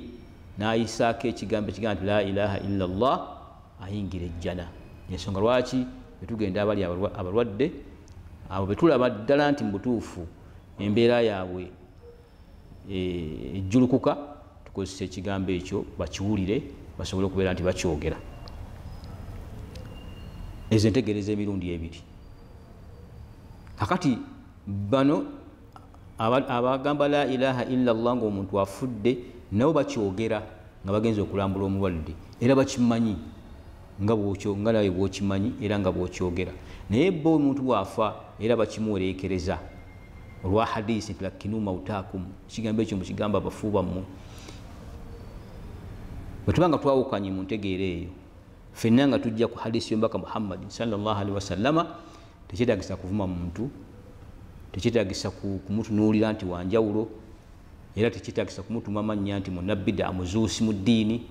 n'ayisaako ekigambo ekigamba nti la ilaha illa allah ayingira ejjana. Ensonga lwaki betugenda abali abalwadde abo betulaba ddala nti mu butuufu embeera yaabwe ejjulukuka, tukozesa ekigambo ekyo bakiwulire basobole okubeera nti bakyogera. Ezo entegeereza emirundi ebiri. Kakati bano abagamba la ilaha illa allah ng'omuntu afudde nabo bakyogera nga bagenza okulambula omulwadde era bakimanyi nga nawe bw'okimanyi era nga bw'okyogera. Naye bo omuntu bw'afa era bakimuwereekereza olwa hadisi nti lakkinu mautaakum, ekigambo ekyo mukigamba abafu bammwe. Bwe tuba nga twawukanye mu ntegeera eyo, ffenna nga tujja ku hadisi y'omubaka Muhammad sallallahu alaihi wasallama, tekyetaagisa kuvuma muntu, tekyetaagisa kumutunuulira nti wanjawulo, era tekyetaagisa kumutuma amannya nti munabbida muzuusi mu ddiini,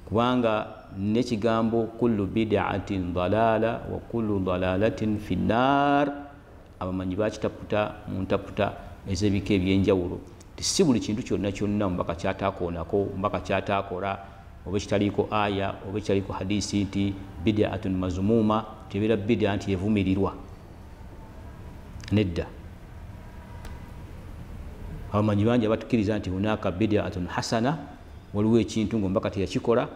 kubanga n'ekigambo kullu bid'atin dalaala wa kullu dalaalatin fi nnaar abamanyi bakitaputa mu ntaputa ez'ebika ebyenjawulo. Si buli kintu kyonna kyonna omubaka kyataakoonako, omubaka kyataakola, oba ekitaliiko aya oba ekitaliiko hadisi nti bid'atun mazmuuma tebeera bid'a nti evumirirwa. Nedda, abamanyi bangi abatukkiriza nti hunaaka bid'atun hasana, waliwo ekintu ng'omubaka teyakikola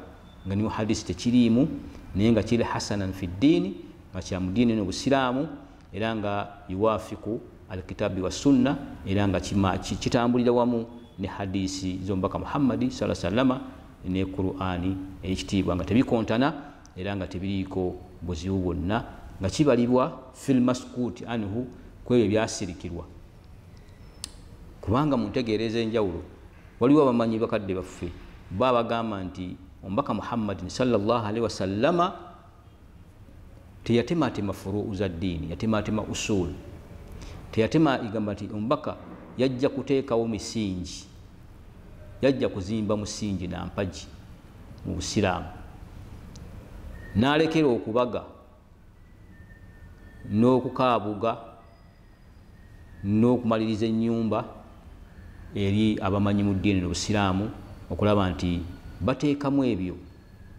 nga niwo hadisi tekiriimu naye nga kiri hasanan fi ddiini, nga kya mu ddiini n'obusiraamu, era nga yuwaafiku alkitaabi wa sunna, era nga kitambulira wamu ne hadisi z'omubaka Muhammadi sallallahu alaihi wasallama ne Qur'ani ey'ekitiibwa, nga tebikontana era nga tebiriiko buzibu bwonna, nga kibalibwa fil maskuuti anhu, ku ebyo byasirikirwa. Kubanga mu ntegeereza enjawulo waliwo abamanyi bakadde baffe bagamba nti omubaka Muhammad sallallahu alaihi wasallama teyatematema furuu za ddiini, yatematema usul. Teyatema igamba nti omubaka yajja kuteekawo misingi, yajja kuzimba musingi na mpagi mu busiraamu, n'alekera okubaga n'okukaabuga n'okumaliriza ennyumba eri abamanyi mu ddiini n'obusiraamu okulaba nti bateekamu ebyo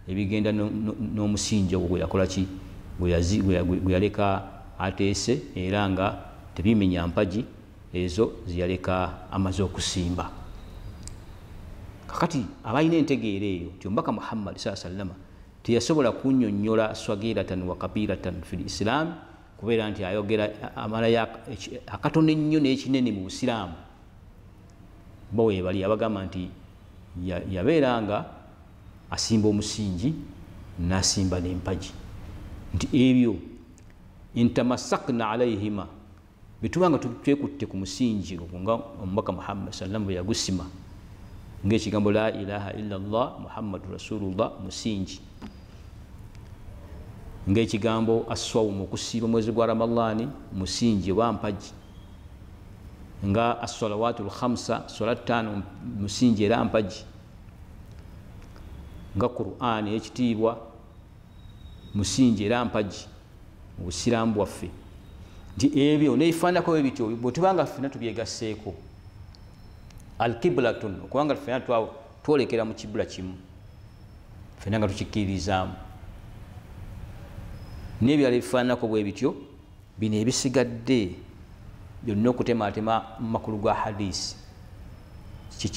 ebigenda n'omusingi ogwo gwe yakola ki, gwe yaleka ateese, era nga tebimenya mpagi ezo ziyaleka amaze okusimba. Kakati abalina entegeera eyo nti omubaka Muhammad sallallahu alaihi wasallama teyasobola kunnyonnyola swagiratan wa kabiratan fil islam, kubeera nti ayogera amalayo akatono ennyo n'ekinene mu busiraamu, bo weebali abagamba nti yabeeranga asimba omusingi n'asimba n'empagi, nti ebyo intamassakna alaihima, bituba nga twekutte ku musingi ogwo nga omubaka Muhammad sallallahu bwe yagusima, ng'ekigambo la ilaha illa allah muhammadu rasulullah musingi, ng'ekigambo aswawumu okusiiba mwezi gwa Ramadhaani musingi wa mpagi, nga as-salawatul khamsa salat 5 musingi era mpagi, nga Qur'an ekitiibwa musingi era mpagi mu busiraamu bwaffe. Nti ebyo nebifaanako bwe bityo bwe tubanga ffenna tubyegasseeko alkiblatun, okubanga ffenna twolekera mu kibula kimu, ffenna nga tukikkiririzaamu, n'ebirala ebifaanako bwe bityo, bino ebisigadde byonna okutematema mu makulu ga hadisi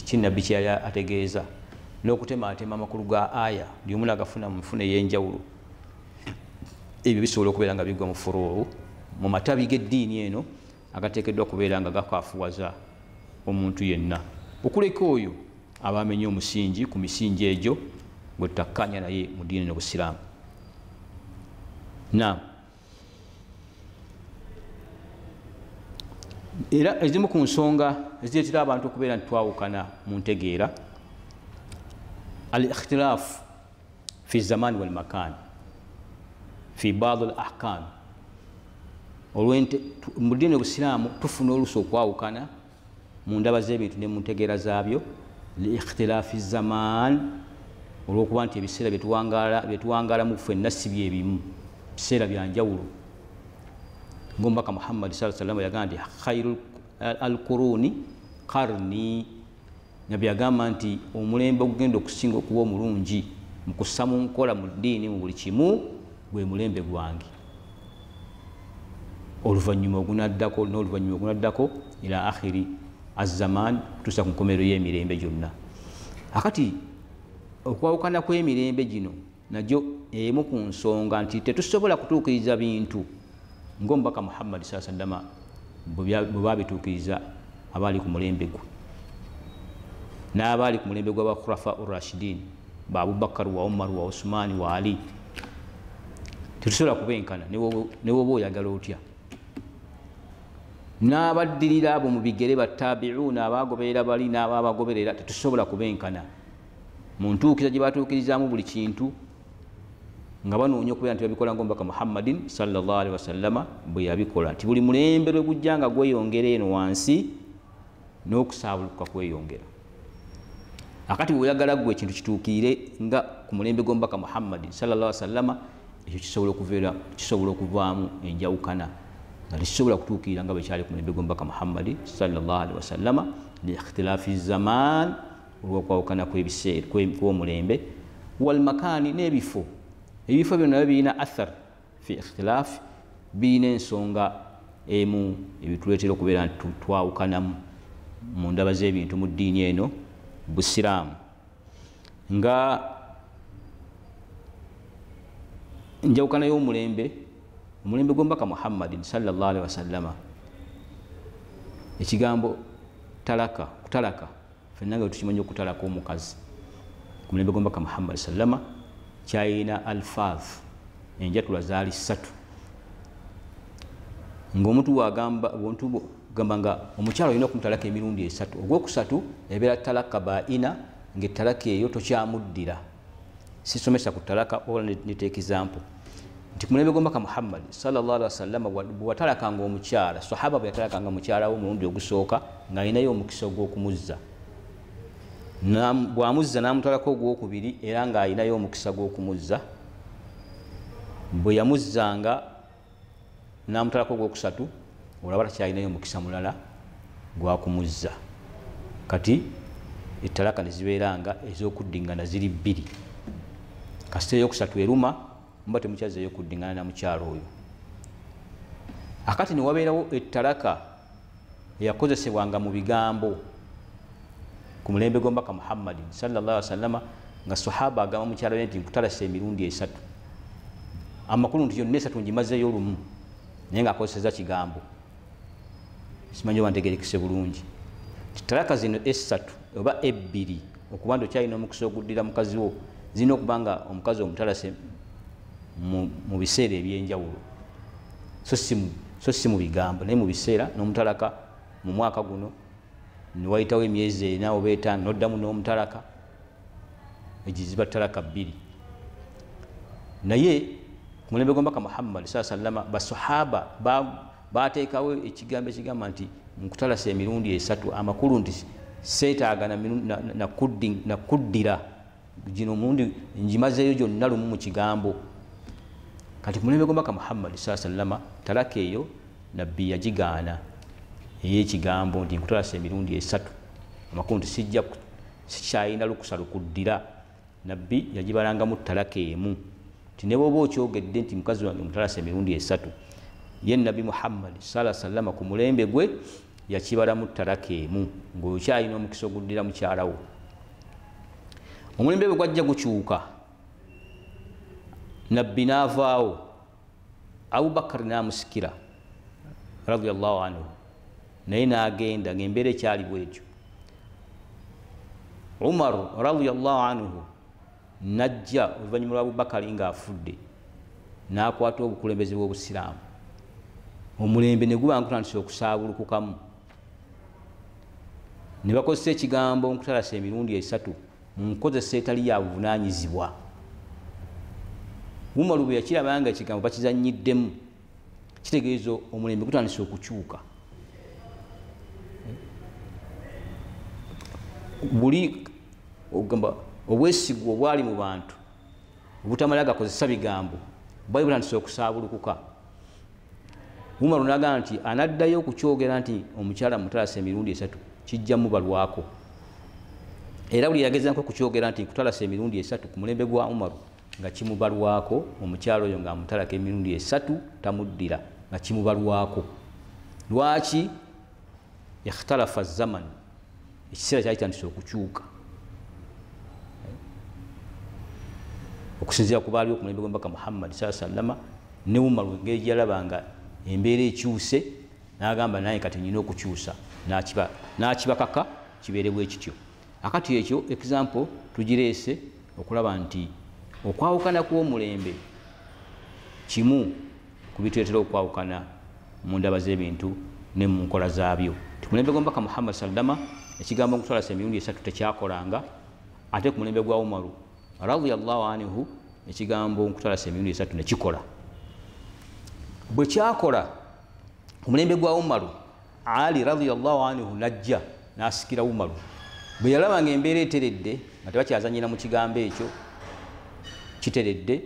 kinabbi kyeyali ategeeza, n'okutematema amakulu ga aya buli omu n'agafuna mu nfuna ey'enjawulo, ebyo bisobola okubeera nga bigwa mu furuu, mu matabi g'eddiini eno agateekeddwa okubeera nga gakaafuwaza omuntu yenna, okuleka oyo aba amenye omusingi ku misingi egyo gwe tutakkanya naye mu ddiini n'obusiraamu. Era ezimu ku nsonga ezireetera abantu okubeera nti twawukana mu ntegeera, al ikhtilaafu fi zamaani wal makaan fi baadhi al ahkaam. Mu ddiini obusiraamu tufuna oluusi okwawukana mu ndaba z'ebintu ne mu ntegeera zaabyo, li ikhtilaafi zamaan, olw'okuba nti ebiseera bye tuwangaalamu ffenna si bye bimu, biseera bya njawulo. Ng'omubaka Muhammad sallallahu alaihi wasallam yagamba nti khairu alquruni qarni, nabbi agamba nti omulembe ogugenda okusinga okuba omulungi mu kussa mu nkola mu ddiini mu buli kimu gwe mulembe gwange oluvannyuma ogunaddako n'oluvannyuma ogunaddako ila akhiri azzaman kutuusa ku nkomerero y'emirembe gyonna. Akati okwawukana kw'emirembe gino nagyo emu ku nsonga nti tetusobola kutuukiriza bintu ng'omubaka Muhammad sallallahu alaihi wasallam bwe babituukiriza abaali ku mulembe gwe n'abaali ku mulembe gw'abakhulafa urashidin ba Abubakar wa Umar wa Usman wa Ali. Tetusobola kubenkana ne woba oyagala otya n'abaddirira abo mu bigere battabi'uuna abaagoberera bali n'abaabagoberera tetusobola kubenkana mu ntuukiriza gye batuukirizaamu buli kintu nga banoonya okubeera nti babikola ng'omubaka Muhammadin sallallahu alaihi wasallama bwe yabikola nti buli mulembe lwe gujja nga gweyongera eno wansi n'okusaabuluka kweyongera. Akati bw'oyagala gwe ekintu kituukirire nga ku mulembe gw'omubaka Muhammadin sallallahu alaihi wasallama ekyo kisobola okuvaamu enjawukana nga tekisobola kutuukirira nga bwe kyali ku mulembe gw'omubaka Muhammadin sallallahu alaihi wasallama li ikhtilaafi zaman olw'okwawukana kw'omulembe wal makaani n'ebifo. Ebifo byonna nabyo birina athar fi ikhtilaafi, birina ensonga emu ebituleetera okubeera nti twawukanamu mu ndaba z'ebintu mu ddiini eno busiraamu nga njawukana y'omulembe omulembe gw'omubaka Muhammadin sallallahu alaihi wasallama. Ekigambo kutalaka fenna nga tukimanyi okutalaka omukazi ku mulembe gw'omubaka Muhammad sallama kyayina alfaaz enjatula zaali 3 ng'omuntu gamba nga omukyalo olina okumutalaka emirundi 3 ogwokusatu ebeera talaka baina ng'ettalaka eyo tokyamuddira. Sisomesa ku talaka oba niteeka example nti ku mulembe gw'omubaka Muhammad sallallahu alaihi wasallam bwe watalakanga omukyala sahaba bwe yatalakanga mukyala we omulundi ogusooka ng'alinayo omukisa ogw'okumuzza bw'amuzza n'amutalako ogwokubiri era ng'alinayo omukisa gw'okumuzza bwe yamuzzanga n'amutalako ogwokusatu olaba takyalinayo omukisa mulala gwakumuzza. Kati ettalaka ne zibeera nga ez'okuddingana ziri 2 kasita eyokusatu eruma mba temukyaza ey'okuddingana na mukyalo oyo. Akati ne wabeerawo ettalaka eyakozesebwanga mu bigambo ku mulembe gw'omubaka Muhammadin sallallahu alaihi wasallama nga sahaba agamba mukyalo we nti nkutalasa emirundi 3 amakulu nti yonna 3 ngimazeyo lumu naye ng'akozeseza kigambo. Simanyi oba ntegerekese bulungi. Talaka zino 3 oba 2 okuba nti okyalina omukisa oguddira mukazi wo zirina okuba nga omukazi omutalase mu biseera eby'enjawulo so si mu bigambo naye mu biseera n'omutalaka mu mwaka guno niwayitawo emyezi 4 oba 5 n'oddamu n'omutalaka egi ziba talaka 2. Naye ku mulembe gw'omubaka Muhammad sallallahu alaihi wasallam basahaba bateekawo ekigambo ekigamba nti nkutalasa emirundi 3 amakulu nti seetaaga na kuddira gino omurundi ngimazeeyo gyonna lumu mu kigambo. Kati ku mulembe gw'omubaka Muhammad sallallahu alaihi wasallam talaka eyo nabbi yagigaana ey'ekigambo nti nkutalasa emirundi 3 amakulu nti sikyalina lukusa lukuddira. Nabbi yagibalangamu talaka emu nti ne bwoba okyogedde nti mukazi wange mutalasa emirundi 3 ye nabbi Muhammad sallallahu alaihi wasallam ku mulembe gwe yakibalamu talaka emu ng'okyalina omukisa oguddira mukyala wo. Omulembe bwe gwajja gukyuka nabbi n'avaawo Abubakar n'amusikira radiyallahu anhu naye n'agenda ng'embeera ekyali bwetyo. Umar radiyallahu anhu najja oluvannyuma lwa Abubakar ng'afudde n'akwata obukulembeze bw'obusiraamu. Omulembe ne guba nkutandise okusaabulukukamu ne bakozesa ekigambo nkutalasa emirundi 3 mu nkozesa etali ya buvunaanyizibwa. Umaru bwe yakiraba nga ekigambo bakizannyiddemu kitegeeza omulembe gutandise okukyuka. Buli ogamba obwesigwa obwali mu bantu obutamala gakozesa bigambo bwali butandise okusaabulukuka. Umaru n'agamba nti anaddayo okukyogera nti omukyala mutalasa emirundi 3 kijja mubalwako era buli yagezako kukyogera nti nkutalasa emirundi 3 ku mulembe gwa Umaru nga kimubalwako omukyalo oyo nga amutalaka emirundi 3 tamuddira nga kimubalwako. Lwaki? Ikhtalafa zaman, ekiseera kyali kitandise okukyuka okusinziira ku baaliwo ku mulembe gw'omubaka Muhammad sallallahu alaihi wasallam. Ne Umaru engeri gyalabanga embeera ekyuse n'agamba naye kati nyina okukyusa n'akibakaka kibeere bwe kityo. Akati ekyo example tugireese okulaba nti okwawukana kw'omulembe kimu ku bituleetera okwawukana mu ndaba z'ebintu ne mu nkola zaabyo. Ku mulembe gw'omubaka Muhammad sallallahu alaihi wasallam ekigambo nkutwalasa emirundi 3 tekyakolanga, ate ku mulembe gwa Umaru radiyallahu anhu ekigambo nkutwalasa emirundi 3 ne kikola. Bwe kyakola ku mulembe gwa Umaru, Ali radiyallahu anhu najja n'asikira Umaru. Bwe yalaba ng'embeera eteredde nga tebakyazanyira mu kigambo ekyo kiteredde,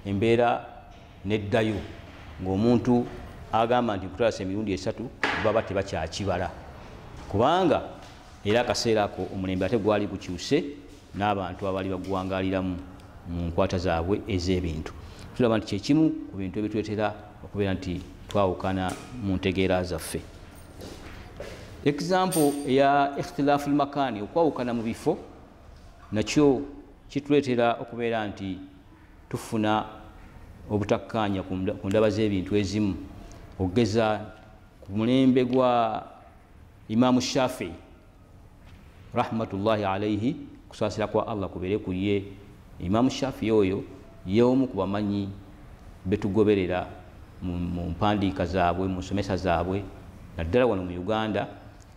embeera neddayo ng'omuntu agamba nti nkutwalasa emirundi 3 baba tebakyakibala, kubanga era akaseera ako omulembe ate gwali gukyuse n'abantu abaali baguwangaaliramu mu nkwata zaabwe ez'ebintu. Tulaba nti kyekimu ku bintu ebituleetera okubeera nti twawukana mu ntegeera zaffe. Example ya ikhtilaafu al-makaani, okwawukana mu bifo, nakyo kituleetera okubeera nti tufuna obutakkaanya ku ndaba z'ebintu ezimu. Okugeza ku mulembe gwa Imaamu Shafii rahmatullahi alaihi, kusaasira kwa Allah kubeere ku ye. Imaamu Shafii oyo y'omu ku bamanyi betugoberera mu mpandiika zaabwe, mu nsomesa zaabwe, naddala wano mu Uganda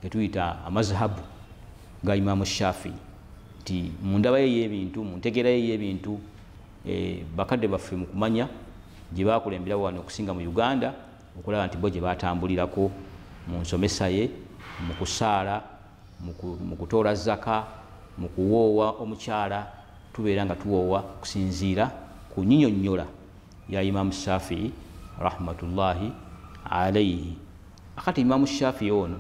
getuyita amazhabu ga Imaamu Shafii, nti mu ndaba ye y'ebintu, mu ntegeera ye y'ebintu, bakadde baffe mu kumanya gye baakulembera wano okusinga mu Uganda, okulaba nti bo gye baatambulirako mu nsomesa ye, mu kusaala, mu kutoola zaka, mu kuwoowa omukyala, tubeera nga tuwoowa kusinziira ku nnyinnyonnyola ya Imaamu Shafii rahmatullahi alaihi. Akati Imaamu Shafii ono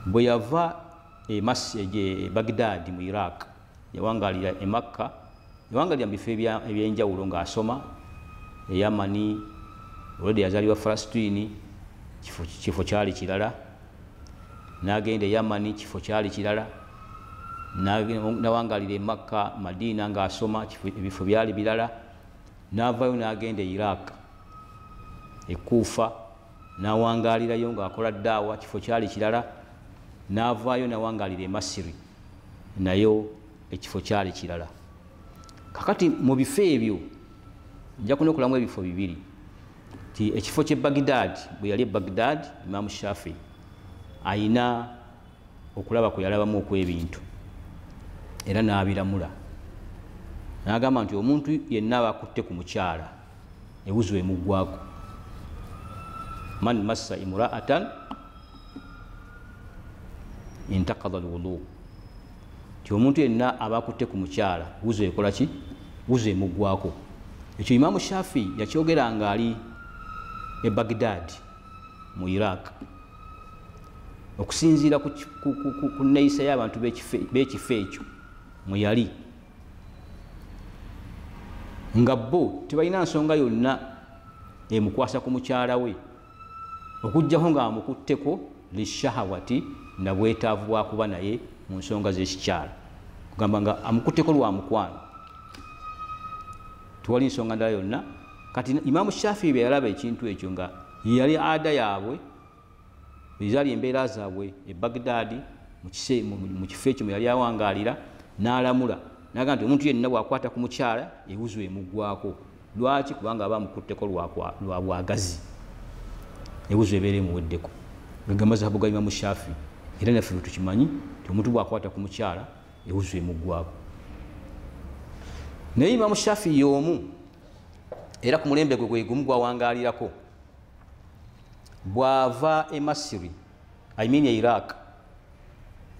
bwe yava e Baghdad mu Iraq, yawangaalira e Makka, yawangaalira mu bifo ebyenjawulo ng'asoma e Yamani, olwedde yazaalibwa Falastini, kifo kyali kirala, n'agenda e Yamani, kifo kyali kirala, n'awangaalira e Makka, Madina ng'asoma, ebifo byali birala, n'avaayo n'agenda e Iraq, e Kufa, n'awangaalirayo ng'akola ddaawa, kifo kyali kirala, n'avaayo n'awangaalira e Masiri, nayo ekifo kyali kirala. Kakati mu bifo ebyo nja kunokolamu ebifo bibiri, ti ekifo ky'e Baghdad, bwe yali e Baghdad, Imaamu Shafii ayina okulaba kwe yalabamu okw'ebintu era n'abiramula, n'agamba nti omuntu yenna aba akutte ku mukyala ewuzu emuggwako, man massa imra'atan intaqada alwudu, ti omuntu yenna aba akutte ku mukyala wuzu ekola ki? Wuzu emuggwako. Ekyo Imaamu Shafii yakyogera nga ali e Baghdad mu Iraq, okusinziira ku nneeyisa y'abantu b'ekifo ekyo mwe yali, nga bo tebalina nsonga yonna emukwasa ku mukyala we okuggyako ng'amukutteko lishahawati na bwetaavu bwakuba naye mu nsonga z'ekikyala, kugamba nga amukutteko lwa mukwano, tewali nsonga ndala yonna. Kati Imaamu Shafii bwe yalaba ekintu ekyo nga yali ada yaabwe, ezaali embeera zaabwe e Baghdad mu kifo ekyo mwe yali awangaalira, n'alamula n'agamba nti omuntu yenna bw'akwata ku mukyala ewuzu emuggwako. Lwaki? Kubanga aba amukutteko lwa bwagazi, ewuzu ebeera emuweddeko. Ga mazhabu ga Imaamu Shafii, era naffe tukimanyi nti omuntu bw'akwata ku mukyala ewuzu emuggwako. Naye Imaamu Shafii y'omu, era ku mulembe gwe gumu gw'awangaalirako, bw'ava e Masiri, I mean e Iraq,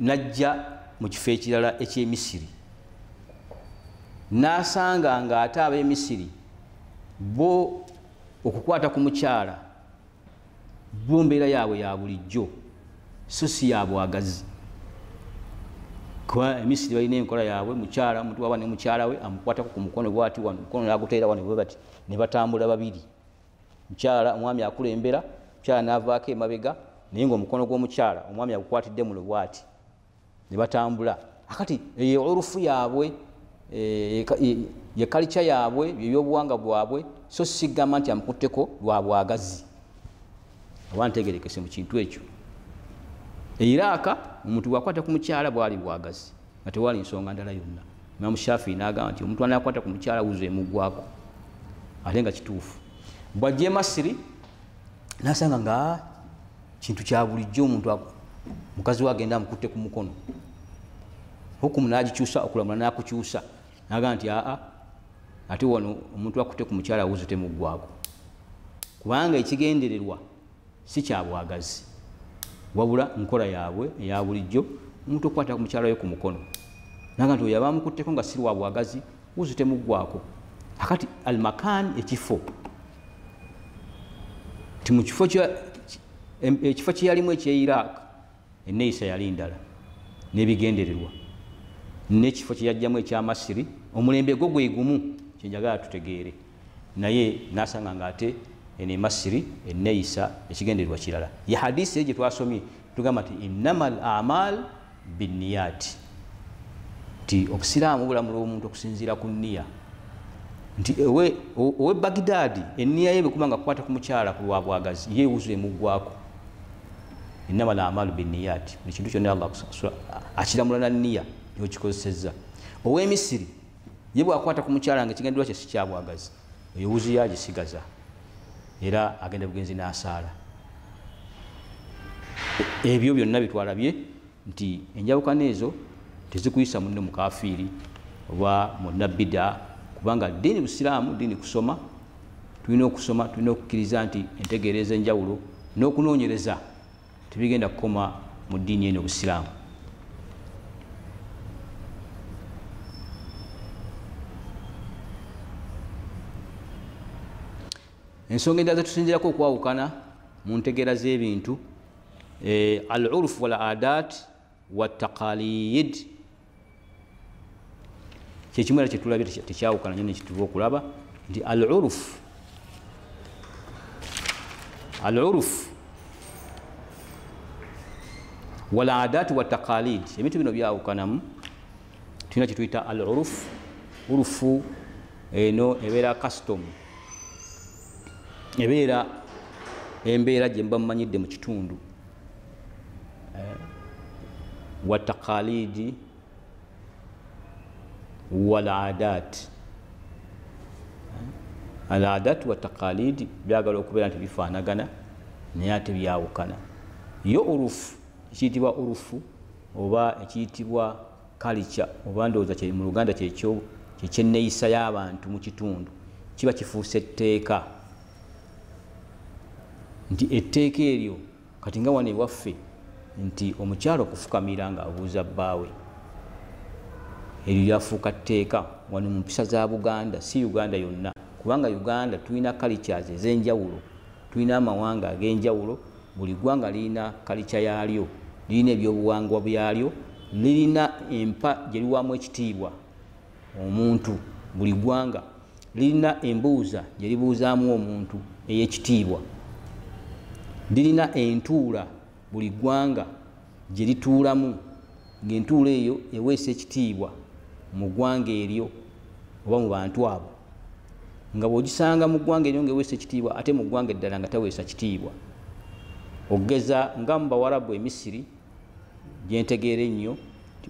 n'ajja mu kifo ekirala eky'e Misiri, n'asanga ng'ate ab'e Misiri bo okukwata ku mukyala bo mbeera yaabwe ya bulijjo, so si ya bwagazi. kwa Misiri balina enkola yaabwe mukyala omuntu waba ne mukyala we amukwatako ku mukono bwati wano mukono n'aguteera wano bwe bati ne batambula babiri mukyala omwami akulembera mukyala n'avaako emabega naye ng'omukono gw'omukyala omwami agukwatidde muno bwati ne batambula akati eyo urufu yaabwe ye kalicha yaabwe by'obuwanga bwabwe so sigamba nti amukutteko lwa bwagazi abantegerekese mu kintu ekyo Iraka omuntu bwakwata ku mukyala bwali bwagazi nga tewali nsonga ndala yonna Imam Shafi n'agamba nti omuntu anakwata ku mukyala wuzo emugwako ate nga kituufu bw'ajja Masiri n'asanga nga kintu kya bulijjo omuntu mukazi we agenda amukutte ku mukono hukumu n'agikyusa okulamula n'akukyusa n'agamba nti ate wano omuntu akutte ku mukyala wuzo temuggwako kubanga ekigendererwa si kya bwagazi wabula nkola yaabwe eya bulijjo omuntu okukwata ku mukyala we ku mukono naga nti oyo aba amukutteko nga si lwa bwagazi wuzo temuggwako akati almakan ekifo ti mu ekifo kye yalimu ekye Iraq enneeyisa yali ndala n'ebigendererwa n'ekifo kye yajjamu ekya Masiri omulembe gwo gwe gumu kyenjagala tutegeere naye n'asanga ng'ate ene Masiri enneeyisa ekigendererwa kirala ya hadisi gye twasomye tugamba nti innamal amal binniyati nti obusiraamu bulamula omuntu okusinziira ku nniya nti owe Baghdadi enniya ye bwekuba nga kukwata ku mukyala ku lwa bwagazi ye wuzo emuggwako innamal amalu binniyati buli kintu kyonna Allah akiramula na nniya yokikozesezza owe Misiri ye bwakwata ku mukyala nga ekigendererwa kye si kya bwagazi eyo wuzo yagisigaza era agenda bugenzi n'asaala ebyo byonna bitwalabye nti enjawukana ezo tezikuyisa munne mukafiiri oba munnabida kubanga ddiini busiraamu ddiini kusoma tulina okusoma tulina okukkiriza nti entegeereza enjawulo n'okunoonyereza tebigenda kukoma mu ddiini eno busiraamu ensonga endala zetusinzirako okwawukana mu ntegeera z'ebintu al-urf wal adat wattaqalid kyekimwera kyetulabye tekyawukana nyo nekituva okulaba nti al-urf wal adat wattaqalid ebintu bino byawukanamu tulina kyetuyita al-urf urufu eno ebeera custom ebeera embeera gye mba mumanyidde mu kitundu wattaqalidi wal adat al adat wattaqalidi byagala okubeera nti bifaanagana naye ate byawukana yo urufu ekiyitibwa urufu oba ekiyitibwa kalica oba ndowooza mu Luganda kyekyenneeyisa y'abantu mu kitundu kiba kifuuse etteeka nti etteeka eryo kati nga wano ewaffe nti omukyala okufukamira nga abuuza bbaawe eryo lyafuuka tteeka wano mu mpisa za Buganda si Uganda yonna kubanga Uganda tulina cultures ez'enjawulo tulina amawanga ag'enjawulo buli ggwanga lirina kalica yaalyo lirina ebyobuwangwa byalyo lirina empa gye liwamu ekitiibwa omuntu buli ggwanga lirina embuuza gye libuuzaamu omuntu ey'ekitiibwa lirina entuula buli ggwanga gye lituulamu ng'entuula eyo eweesa ekitiibwa mu ggwanga eryo oba mu bantu abo nga bw'ogisanga mu ggwanga eryo ng'eweesa ekitiibwa ate mu ggwanga eddala nga taweesa kitiibwa okugeza nga mu Bawarabu e Misiri gye ntegeera ennyo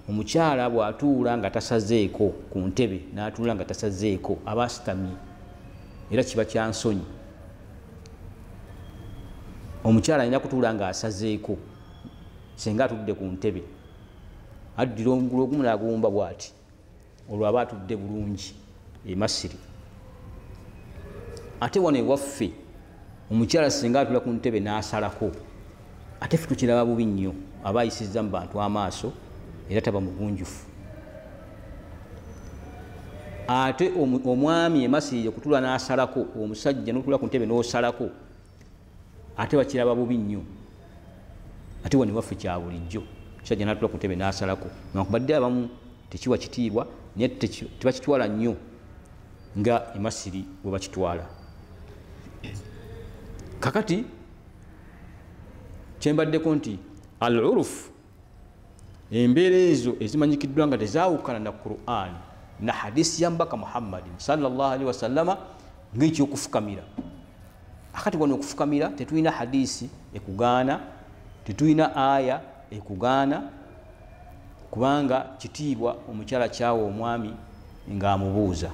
omukyala bw'atuula nga tasazeeko ku ntebe n'atuula nga tasazeeko aba asitamye era kiba kya nsonyi omukyala alina kutuula nga asazeeko senga atudde ku ntebe addira omugulu ogumu n'aguwumba bw'ati olwo aba atudde bulungi e Masiri ate wano ewaffe omukyala singa atula ku ntebe n'asalako ate ffe tukiraba bubi nnyo aba ayisizza mu bantu amaaso era taba mugunjufu ate omwami e Masiri okutula n'asalako omusajja n'otula ku ntebe n'osalako ate bakiraba bubi nnyo ate wano ewaffe kya bulijjo musajja n'atula ku ntebe n'asalako newankubadde abamu tekiwa kitiibwa naye tebakitwala nnyo nga emasiri bwe bakitwala. Kakati kyembaddeko nti al uruf embeera ezo ezimanyikiddwa nga tezaawukana na Qur'an na hadisi ya mbaka Muhammadin sallallahu alaihi wasallama ng'ekyokufukamira. Akati wano okufukamira tetulina hadisi ekugaana, tetulina aya ekugaana, kubanga kitiibwa omukyala kyawa omwami ng'amubuuza.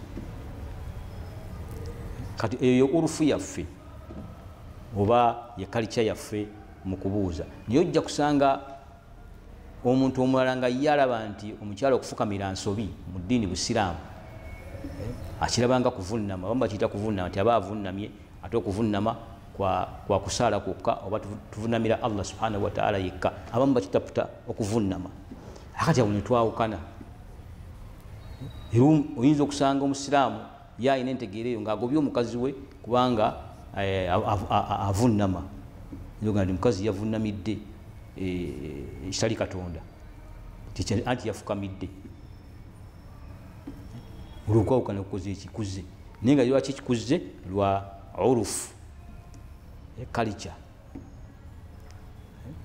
Kati eyo urufu yaffe oba ye culture yaffe mu kubuuza. Naye ojja kusanga omuntu omulala nga yalaba nti omukyala okufukamira nsobi mu ddiini Busiraamu akirabanga kuvunnama, abamu bakiyita kuvunnama nti aba avunnamye ate okuvunnama kwa kusaala kwokka oba tuvunnamira Allah subhanahu wa ta'ala yekka, abamu bakitaputa okuvunnama. Akati awo ne twawukana. Oyinza okusanga omusiraamu yalina entegeera eyo ng'agobye omukazi we kubanga avunnama, nti mukazi yavunnamidde ekitali Katonda anti yafukamidde. Olwokwawukana kukoze ekikuze naye nga lwaki kikuze lwa urufu culture.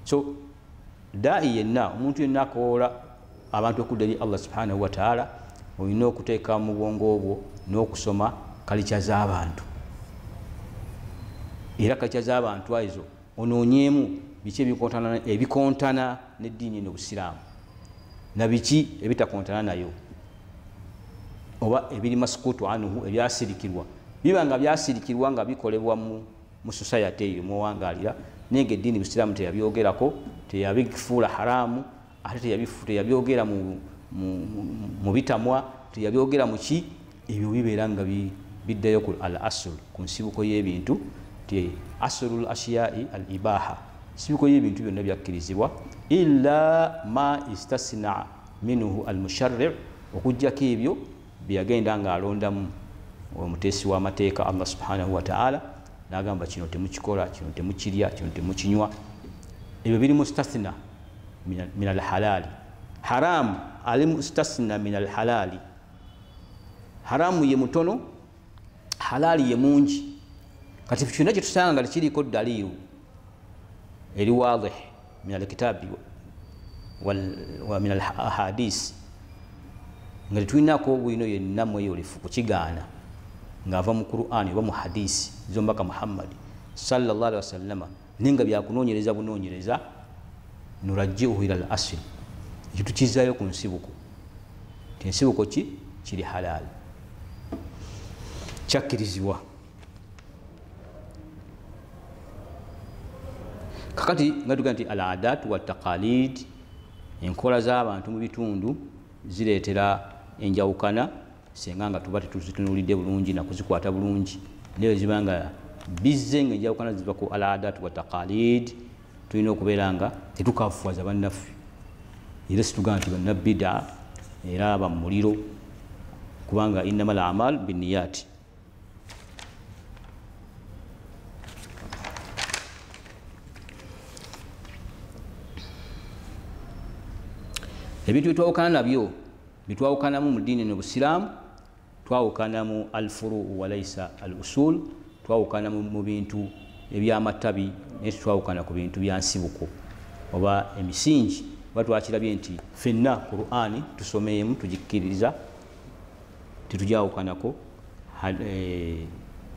So dai yenna omuntu yenna akoola abantu okudda eri Allah subhanahu wa ta'ala olina okuteeka mu bwongo obwo n'okusoma culture z'abantu, era culture z'abantu ezo onoonyeemu biki ebikontana n'eddiini eno Busiraamu na biki ebitakontana nayo, oba ebiri masukutu anuhu ebyasirikirwa biba nga byasirikirwa nga bikolebwa mu society eyo muwangaalira naye ng'eddiini Busiraamu teyabyogerako, teyabifuula haramu, ate teyabyogera mu bitamwa, teyabyogera mu ki, ebyo bibeera nga biddayo ku al asl, ku nsibuko y'ebintu ti aslul ashiyai al ibaha, nsibuko y'ebintu byonna byakkirizibwa illa ma istasna minhu al musharri', okujjako ebyo byagenda ng'alondamu omuteesi w'amateeka Allah subhanahu wa ta'ala n'agamba kino temukikola, kino temukirya, kino temukinywa. Ebyo biri mustathna min al halali. Haramu ali mustathna min al halali. Haramu ye mutono, halali ye mungi. Kati kyonna kye tusanga nga tekiriko dalilu eri wadih min al kitabi wa min al ahadisi nga tetulinako bwino yenna mweyolifu kukigaana ng'ava mu Qur'ani oba mu hadisi zombaka Muhammad sallallahu alaihi wasallama naye nga byakunoonyereza bunoonyereza nurajjiuhu ila al asl, ekyo tukizaayo ku nsibuko ti ensibuko kiri halali, kyakkirizibwa. Kakati nga tuga nti al adat wa taqalid, enkola z'abantu mu bitundu zireetera enjawukana singa nga tuba tetuzitunuulidde bulungi na kuzikwata bulungi, naye ziba nga bizze ng'enjawukana ziva ku al adat wa taqalid, tulina okubeera nga tetukafuwaza bannaffe era situgamba nti bannabida era bamuliro, kubanga innamal a'mal binniyati. Ebintu byetwawukana nabyo bitwawukanamu mu ddiini n'Obusiraamu, twawukanamu al furu walaysa al usul, twawukana mu bintu eby'amatabi naye twawukana ku bintu bya nsibuko oba emisingi. Oba twakirabye nti ffenna Qur'ani tusomeemu tugikkiriza, tetujawukanako.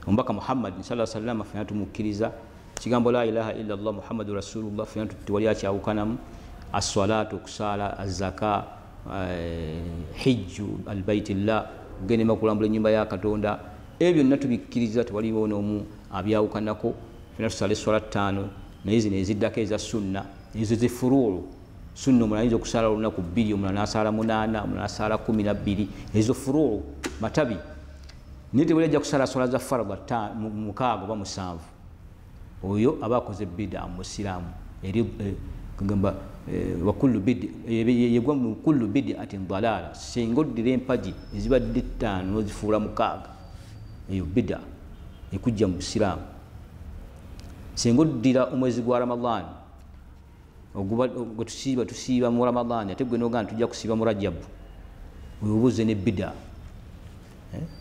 Omubaka Muhammad sallallahu alaihi wasallam ffenna tumukkiriza, kigambo la ilaha illa Allah Muhammadu Rasulullah ffenna tewali akyawukanamu. As-salatu okusala, az-zaka, hijju al-baitillah, kugenda kulambula ennyumba ya Katonda, ebyo byonna tubikkiriza, tewaliwo n'omu abyawukanako. Ffenna tusala esswala ttaano naye zino eziddako eza sunna, ezo zifurulu. Sunna omulala ayinza okusala olunaku 2, omulala n'asala 8, omulala n'asala 12, ezo furulu matabi. Naye tewali ajja kusala swala za faradha 6 oba 7, oyo aba akoze bid'a mu Busiraamu eri kugamba wakullu yegwa mu kullu bid'atin dalala, singa oddira empagi ezibadde 5 n'ozifuula 6, eyo bid'a ekujja mu Busiraamu. Singa oddira omwezi gwa Ramadhan gwe tusiiba mu Ramadhan ate gwe n'ogamba tujja kusiiba mu Rajab weebuuze ne bida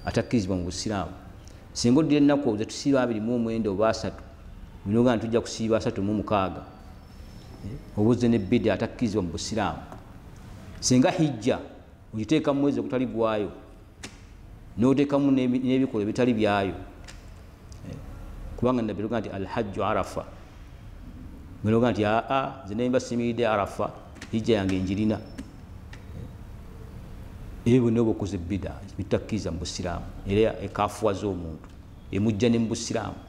atakkirizibwa mu Busiraamu singa oddira ennaku ze tusiiba 29 oba 3 n'ogamba tujja kusiiba 36 obuuze ne bida atakkirizibwa mu Busiraamu singa hijja ogiteeka mu mwezi ogutali gwayo n'oteekamu n'ebikolwa ebitali byayo kubanga nabbi nti alhajju arafa mweroga nti nze nemba simiridde arafa hijja yange njirina ebyo bonna obukoze bida bitakkiriza mu Busiraamu era ekafuwaza omuntu emujja ne mu Busiraamu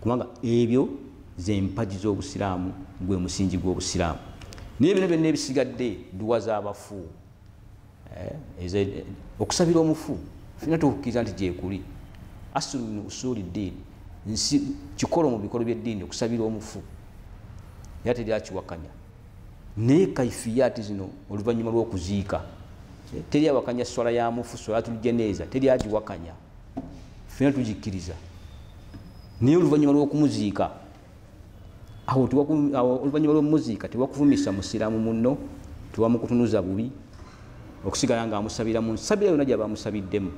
kubanga ebyo z'empagi z'Obusiraamu gwe musingi gw'Obusiraamu naye bino byonna ebisigadde duwa z'abafu okusabira omufu fina tukkiriza nti gyekuli asulu min usuli ddiini kikola mu bikolo by'eddiini okusabira omufu era teryakiwakanya naye kaifiyaati zino oluvannyuma lw'okuziika teryawakanya swala ya mufu swalatul jeneza teryagiwakanya fena tugikkiriza naye oluvannyuma lw'okumuziika awo oluvannyuma lw'omuziika tewakuvumisa musiraamu munno tewamukutunuza bubi okusigala nga amusabira mu nsabira yonna gyaba amusabiddemu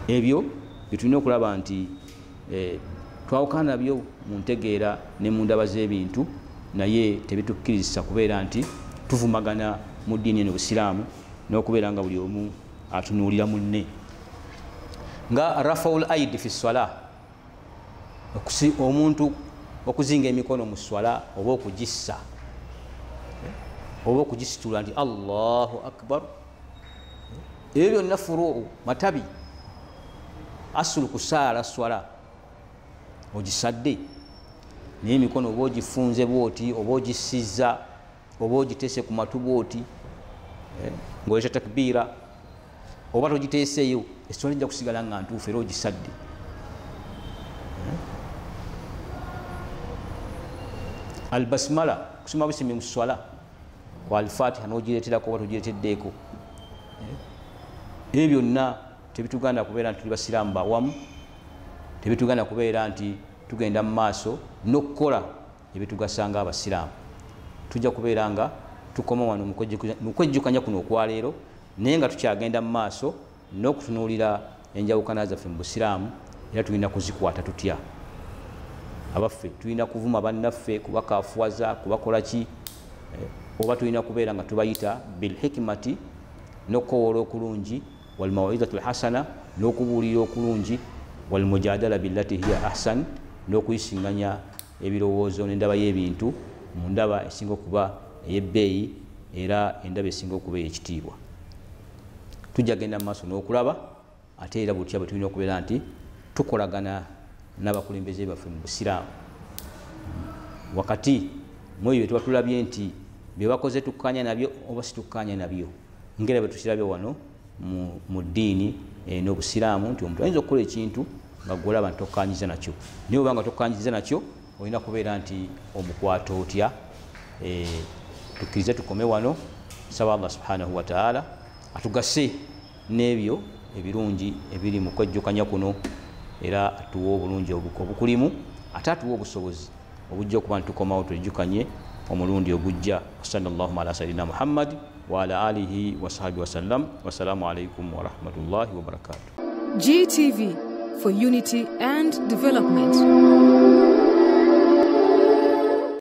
ebyo byetulina okulaba nti twawukana nabyo mu ntegeera ne mu ndaba z'ebintu naye tebitukkiriza kubeera nti tuvumagana mu ddiini eno Busiraamu n'okubeera nga buli omu atunuulira munne nga rafaul aidi fi swala omuntu okuzinga emikono mu swala oba okugissa oba okugisitula nti Allahu akbar ebyo byonna furuu matabi asulu kusaala swala ogisadde naye emikono oba ogifunze bwoti oba ogisiza oba ogiteese ku matu bwoti ng'oleta takbiira oba togiteeseeyo eswala ejja kusigala nga ntuufu era ogisadde albasmala kusoma busimi mu swala kwa alfatiha n'ogireeterako oba togireeteddeeko ebyo byonna tebituganda kubeera nti tuli basiraamu bawamu tebituganda kubeera nti tugenda mu maaso n'okukola ebitugasanga abasiraamu tujja kubeera nga tukoma wano mu kwejjukanya kuno okwaleero naye nga tukyagenda mu maaso n'okutunuulira enjawukana zaffe mu Busiraamu era tulina kuzikwata tutya abaffe tulina kuvuma bannaffe kubakaafuwaza kubakola ki oba tulina kubeera nga tubayita bilhikimati n'okukowoola okulungi walmawidatu lhasana n'okubuulira okulungi walmujadala billati hiya ahsan n'okuyisinganya ebirowoozo n'endaba y'ebintu mu ndaba esinga okuba ey'ebbeeyi era endaba esinga okuba ey'ekitiibwa tujja genda mu maaso n'okulaba ate era butya bwe tulina okubeera nti tukolagana n'abakulembeze baffe mu Busiraamu wakati mu ebyo tuba tulabye nti bye bakoze tukkanya nabyo oba situkkanya nabyo ngera bwe tukirabye wano mu ddiini n'Obusiraamu nti omuntu ayinza okukola ekintu nga gwolaba nti tokkanyiza nakyo naye obanga tokkanyiza nakyo olina kubeera nti omukwato otya tukkirize tukome wano saba Allah subhanahu wa ta'ala atugase n'ebyo ebirungi ebiri mu kwejjukanya kuno era atuwa obulungi obukulimu ate atuwa obusobozi obujja okuba nti tukomawo twejjukanye omulundi ogujja sallallahu ala sayidina Muhammad wa ala alihi wa sahbihi wa sallam wassalamu alaikum wa rahmatullahi wa barakatuh. GTV for unity and development.